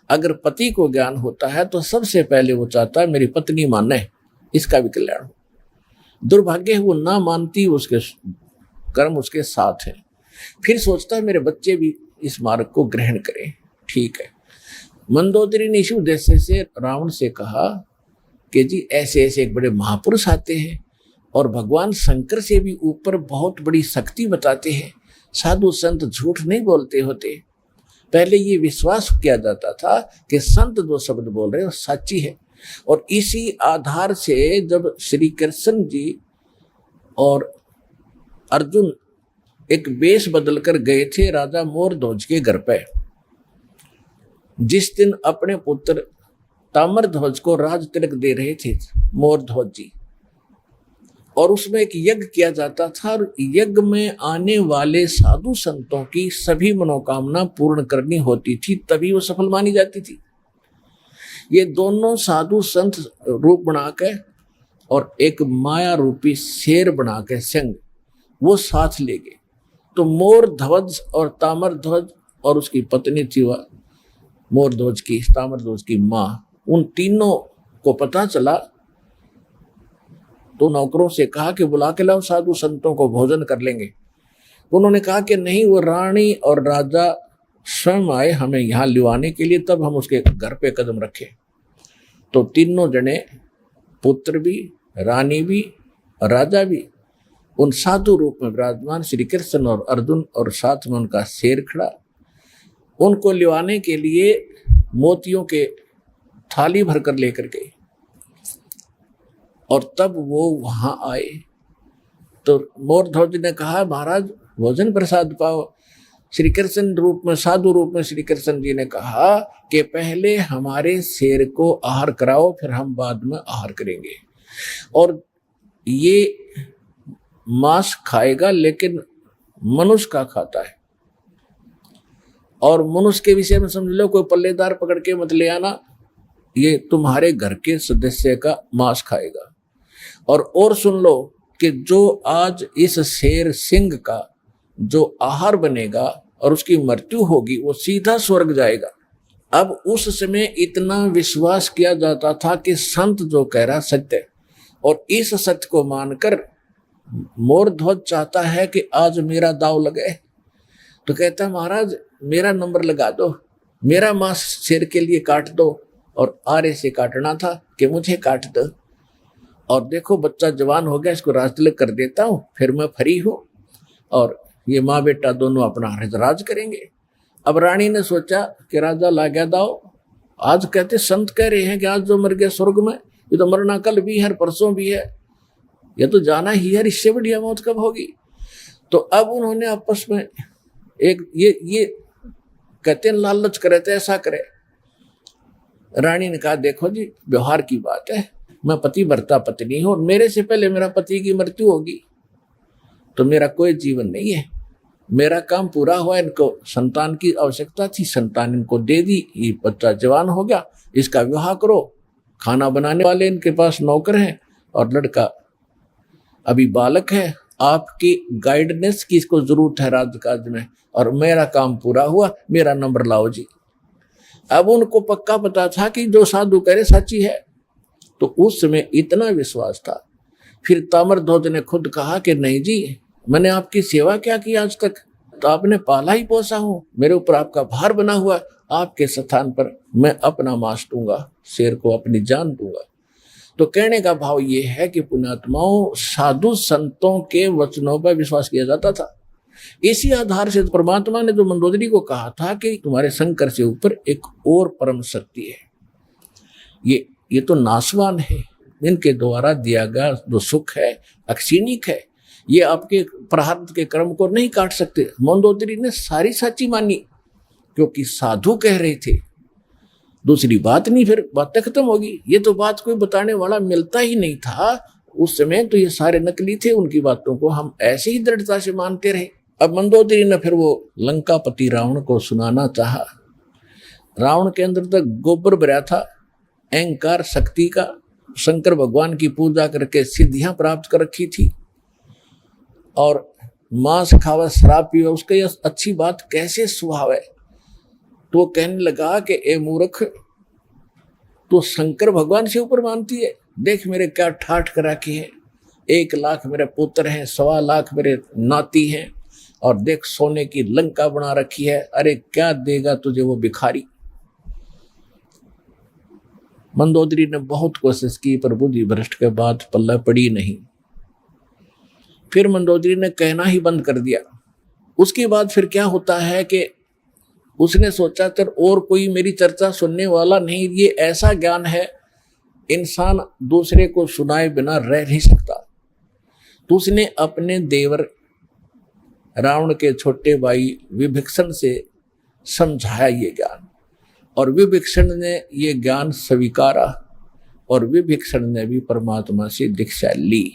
अगर पति को ज्ञान होता है तो सबसे पहले वो चाहता है मेरी पत्नी माने, इसका भी कल्याण हो। दुर्भाग्य है वो ना मानती, उसके कर्म उसके साथ हैं। फिर सोचता है मेरे बच्चे भी इस मार्ग को ग्रहण करें, ठीक है। मंदोदरी ने इसी उद्देश्य से रावण से कहा कि जी ऐसे ऐसे एक बड़े महापुरुष आते हैं और भगवान शंकर से भी ऊपर बहुत बड़ी शक्ति बताते हैं, साधु संत झूठ नहीं बोलते होते, पहले ये विश्वास किया जाता था कि संत जो शब्द बोल रहे हैं वो सच्ची है। और इसी आधार से जब श्री कृष्ण जी और अर्जुन एक वेश बदलकर गए थे राजा मोरध्वज के घर पे, जिस दिन अपने पुत्र ताम्रध्वज को राज तिलक दे रहे थे मोरध्वज जी, और उसमें एक यज्ञ किया जाता था, और यज्ञ में आने वाले साधु संतों की सभी मनोकामना पूर्ण करनी होती थी, तभी वो सफल मानी जाती थी। ये दोनों साधु संत रूप बना के और एक माया रूपी शेर बना के संग वो साथ ले गए। तो मोरध्वज और ताम्रध्वज और उसकी पत्नी थी वह मोरध्वज की, ताम्रध्वज की माँ, उन तीनों को पता चला तो नौकरों से कहा कि बुला के लाओ साधु संतों को, भोजन कर लेंगे। उन्होंने कहा कि नहीं, वो रानी और राजा स्वयं आए हमें यहाँ लिवाने के लिए, तब हम उसके घर पे कदम रखे। तो तीनों जने, पुत्र भी, रानी भी और राजा भी, उन साधु रूप में विराजमान श्री कृष्ण और अर्जुन, और साथ में उनका शेर खड़ा, उनको लिवाने के लिए मोतियों के थाली भरकर लेकर गए। और तब वो वहां आए तो मोरध्वज ने कहा, महाराज भोजन प्रसाद पाओ। श्री कृष्ण रूप में, साधु रूप में श्री कृष्ण जी ने कहा कि पहले हमारे शेर को आहार कराओ, फिर हम बाद में आहार करेंगे। और ये मांस खाएगा लेकिन मनुष्य का खाता है, और मनुष्य के विषय में समझ लो कोई पल्लेदार पकड़ के मत ले आना, ये तुम्हारे घर के सदस्य का मांस खाएगा। और सुन लो कि जो आज इस शेर सिंह का जो आहार बनेगा और उसकी मृत्यु होगी, वो सीधा स्वर्ग जाएगा। अब उस समय इतना विश्वास किया जाता था कि संत जो कह रहा सत्य है, और इस सत्य को मानकर मोरध्वज चाहता है कि आज मेरा दाव लगे। तो कहता है, महाराज मेरा नंबर लगा दो, मेरा मांस शेर के लिए काट दो, और आरे से काटना था कि मुझे काट दो, और देखो बच्चा जवान हो गया, इसको राज तिलक कर देता हूँ, फिर मैं फ्री हूँ, और ये माँ बेटा दोनों अपना राज करेंगे। अब रानी ने सोचा कि राजा ला गया दाव, आज कहते संत कह रहे हैं कि आज जो मर गया स्वर्ग में, ये तो मरना कल भी है, परसों भी है, ये तो जाना ही है, इससे बढ़िया मौत कब होगी। तो अब उन्होंने आपस में एक ये कहते हैं लालच करे तो ऐसा करे। रानी ने कहा, देखो जी व्यवहार की बात है, मैं पति भरता पत्नी हूं, और मेरे से पहले मेरा पति की मृत्यु होगी तो मेरा कोई जीवन नहीं है। मेरा काम पूरा हुआ, इनको संतान की आवश्यकता थी, संतान इनको दे दी, ये बच्चा जवान हो गया, इसका विवाह करो। खाना बनाने वाले इनके पास नौकर हैं, और लड़का अभी बालक है, आपकी गाइडेंस की इसको जरूरत है राजकाज में, और मेरा काम पूरा हुआ, मेरा नंबर लाओ जी। अब उनको पक्का पता था कि जो साधु कह रहे सच्ची है, तो उस समय इतना विश्वास था। फिर ताम्रध्वज ने खुद कहा कि नहीं जी, मैंने आपकी सेवा क्या की आज तक, तो आपने पाला ही पोसा हूं, मेरे ऊपर आपका भार बना हुआ, आपके स्थान पर मैं अपना मांस दूंगा, शेर को अपनी जान दूंगा। तो कहने का भाव ये है कि पुण्यात्माओं, साधु संतों के वचनों पर विश्वास किया जाता था। इसी आधार से परमात्मा ने जो मंदोदरी को कहा था कि तुम्हारे शंकर से ऊपर एक और परम शक्ति है, ये तो नाशवान है, इनके द्वारा दिया गया जो सुख है अक्षीणिक है, ये आपके प्रारब्ध के कर्म को नहीं काट सकते। मंदोदरी ने सारी सच्ची मानी, क्योंकि साधु कह रहे थे, दूसरी बात नहीं, फिर बात खत्म होगी। ये तो बात कोई बताने वाला मिलता ही नहीं था उस समय, तो ये सारे नकली थे, उनकी बातों को हम ऐसे ही दृढ़ता से मानते रहे। अब मंदोदरी ने फिर वो लंकापति रावण को सुनाना चाहा। रावण के अंदर तक गोबर भरा था, अहंकार शक्ति का, शंकर भगवान की पूजा करके सिद्धियां प्राप्त कर रखी थी, और मांस खावा शराब पीवा उसका यह अच्छी बात कैसे स्वभाव है। तो कहने लगा कि ए मूर्ख, तो शंकर भगवान से ऊपर मानती है, देख मेरे क्या ठाठ करा की है, 1 लाख मेरे पुत्र हैं, 1.25 लाख मेरे नाती हैं, और देख सोने की लंका बना रखी है, अरे क्या देगा तुझे वो भिखारी। मंदोदरी ने बहुत कोशिश की, पर बुद्धि भ्रष्ट के बाद पल्ला पड़ी नहीं। फिर मंदोदरी ने कहना ही बंद कर दिया। उसके बाद फिर क्या होता है कि उसने सोचा तर और कोई मेरी चर्चा सुनने वाला नहीं, ये ऐसा ज्ञान है इंसान दूसरे को सुनाए बिना रह नहीं सकता। तो उसने अपने देवर रावण के छोटे भाई विभीषण से समझाया ये ज्ञान, और विभीषण ने ये ज्ञान स्वीकारा, और विभीषण ने भी परमात्मा से दीक्षा ली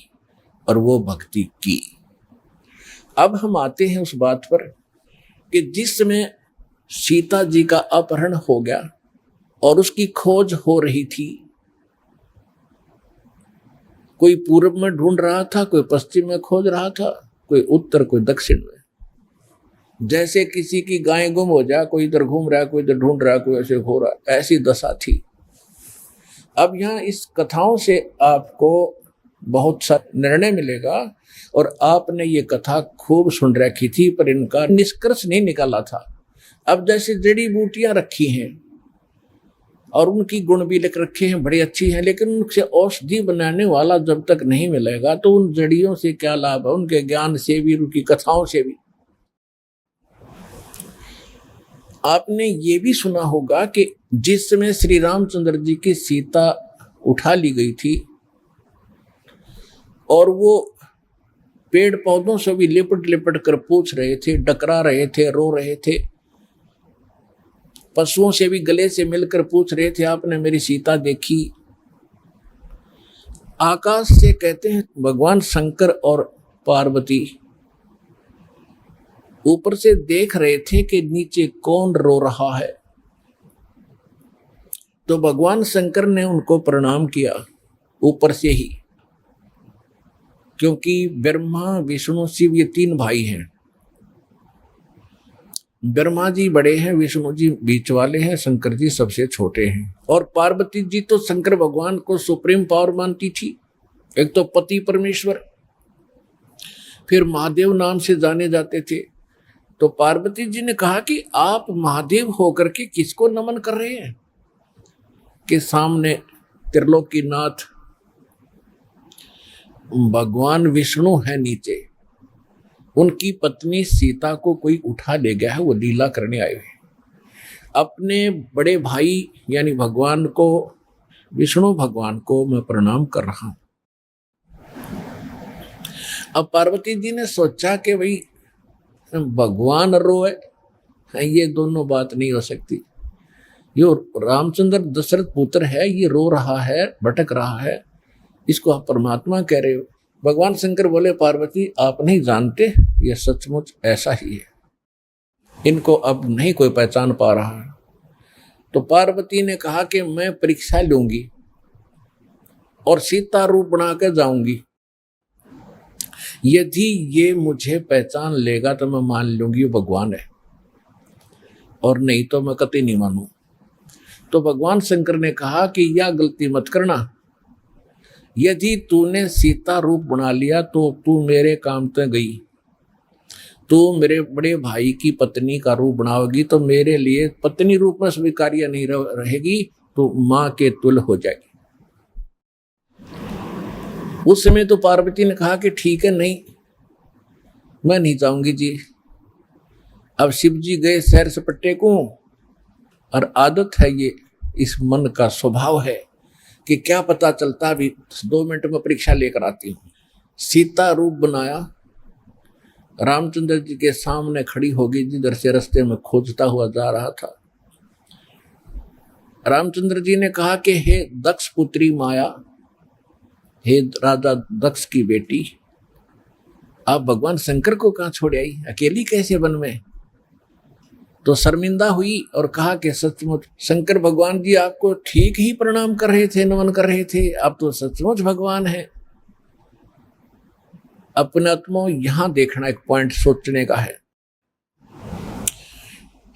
और वो भक्ति की। अब हम आते हैं उस बात पर कि जिस समय सीता जी का अपहरण हो गया और उसकी खोज हो रही थी, कोई पूर्व में ढूंढ रहा था, कोई पश्चिम में खोज रहा था, कोई उत्तर, कोई दक्षिण में। जैसे किसी की गाय गुम हो जाए, कोई इधर घूम रहा है, कोई इधर ढूंढ रहा है, कोई ऐसे हो रहा है, ऐसी दशा थी। अब यहाँ इस कथाओं से आपको बहुत सा निर्णय मिलेगा, और आपने ये कथा खूब सुन रखी थी पर इनका निष्कर्ष नहीं निकाला था। अब जैसे जड़ी बूटियां रखी हैं और उनकी गुण भी लिख रखे हैं, बड़ी अच्छी हैं, लेकिन उनसे औषधि बनाने वाला जब तक नहीं मिलेगा तो उन जड़ियों से क्या लाभ है, उनके ज्ञान से भी, उनकी कथाओं से भी। आपने ये भी सुना होगा कि जिस समय श्री रामचंद्र जी की सीता उठा ली गई थी और वो पेड़ पौधों से भी लिपट लिपट कर पूछ रहे थे, डकरा रहे थे, रो रहे थे, पशुओं से भी गले से मिलकर पूछ रहे थे, आपने मेरी सीता देखी। आकाश से कहते हैं भगवान शंकर और पार्वती ऊपर से देख रहे थे कि नीचे कौन रो रहा है। तो भगवान शंकर ने उनको प्रणाम किया ऊपर से ही, क्योंकि ब्रह्मा विष्णु शिव ये तीन भाई हैं। ब्रह्मा जी बड़े हैं, विष्णु जी बीच वाले हैं, शंकर जी सबसे छोटे हैं। और पार्वती जी तो शंकर भगवान को सुप्रीम पावर मानती थी, एक तो पति परमेश्वर, फिर महादेव नाम से जाने जाते थे। तो पार्वती जी ने कहा कि आप महादेव होकर के किसको नमन कर रहे हैं, कि सामने त्रिलोकीनाथ भगवान विष्णु है, नीचे उनकी पत्नी सीता को कोई उठा ले गया है, वो लीला करने आए हुए। अपने बड़े भाई यानी भगवान को, विष्णु भगवान को मैं प्रणाम कर रहा हूं। अब पार्वती जी ने सोचा कि भाई भगवान रोए, ये दोनों बात नहीं हो सकती। यो रामचंद्र दशरथ पुत्र है, ये रो रहा है, भटक रहा है, इसको आप परमात्मा कह रहे हो। भगवान शंकर बोले, पार्वती आप नहीं जानते, ये सचमुच ऐसा ही है, इनको अब नहीं कोई पहचान पा रहा है। तो पार्वती ने कहा कि मैं परीक्षा लूंगी और सीता रूप बना कर जाऊंगी, यदि ये मुझे पहचान लेगा तो मैं मान लूंगी वो भगवान है, और नहीं तो मैं कतई नहीं मानू। तो भगवान शंकर ने कहा कि यह गलती मत करना, यदि तूने सीता रूप बना लिया तो तू मेरे काम तो गई, तू मेरे बड़े भाई की पत्नी का रूप बनाओगी तो मेरे लिए पत्नी रूप में स्वीकार्य नहीं रहेगी, तो मां के तुल्य हो जाएगी। उस समय तो पार्वती ने कहा कि ठीक है, नहीं मैं नहीं जाऊंगी जी। अब शिव जी गए सैर सपट्टे को, और आदत है ये, इस मन का स्वभाव है कि क्या पता चलता, अभी 2 मिनट में परीक्षा लेकर आती हूँ। सीता रूप बनाया, रामचंद्र जी के सामने खड़ी होगी, जिधर से रास्ते में खोजता हुआ जा रहा था। रामचंद्र जी ने कहा कि हे दक्ष पुत्री माया, हे राजा दक्ष की बेटी, आप भगवान शंकर को कहाँ छोड़ आई, अकेली कैसे वन में। तो शर्मिंदा हुई और कहा कि सचमुच शंकर भगवान जी आपको ठीक ही प्रणाम कर रहे थे, नमन कर रहे थे, आप तो सचमुच भगवान हैं। अपने आत्मा यहां देखना एक पॉइंट सोचने का है।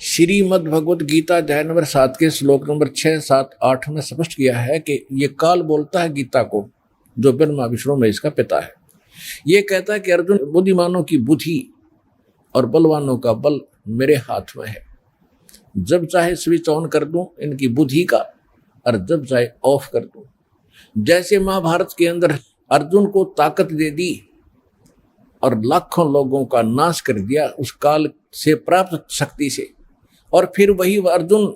श्रीमद् भगवत गीता अध्याय नंबर 7 के श्लोक नंबर 6, 7, 8 में स्पष्ट किया है कि ये काल बोलता है गीता को, जो ब्रह्मा विष्णु में इसका पिता है। ये कहता है कि अर्जुन, बुद्धिमानों की बुद्धि और बलवानों का बल मेरे हाथ में है, जब चाहे स्विच ऑन कर दूं इनकी बुद्धि का, और जब चाहे ऑफ कर दूं। जैसे महाभारत के अंदर अर्जुन को ताकत दे दी और लाखों लोगों का नाश कर दिया उस काल से प्राप्त शक्ति से, और फिर वही अर्जुन,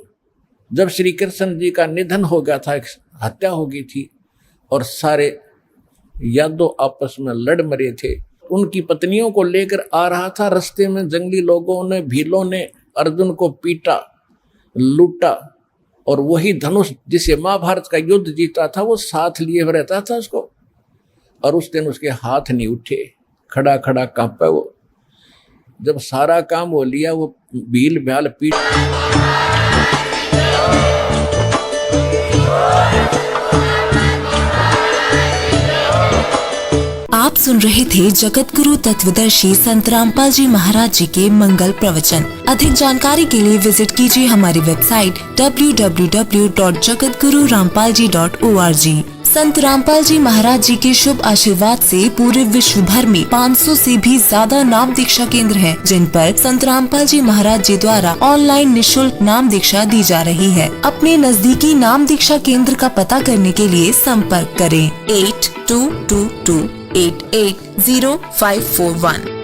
जब श्री कृष्ण जी का निधन हो गया था, हत्या हो गई थी, और सारे यादव आपस में लड़ मरे थे, उनकी पत्नियों को लेकर आ रहा था, रास्ते में जंगली लोगों ने, भीलों ने अर्जुन को पीटा, लूटा, और वही धनुष जिसे महाभारत का युद्ध जीता था वो साथ लिए रहता था उसको, और उस दिन उसके हाथ नहीं उठे, खड़ा खड़ा कांपा वो। जब सारा काम हो लिया, वो भील भ्याल पीट आप सुन रहे थे जगत गुरु तत्वदर्शी संत रामपाल जी महाराज जी के मंगल प्रवचन। अधिक जानकारी के लिए विजिट कीजिए हमारी वेबसाइट www.jagatgururampalji.org। संत रामपाल जी महाराज जी के शुभ आशीर्वाद से पूरे विश्व भर में 500 से भी ज्यादा नाम दीक्षा केंद्र हैं, जिन पर संत रामपाल जी महाराज जी द्वारा ऑनलाइन निशुल्क नाम दीक्षा दी जा रही है। अपने नजदीकी नाम दीक्षा केंद्र का पता करने के लिए संपर्क करें 8222880541।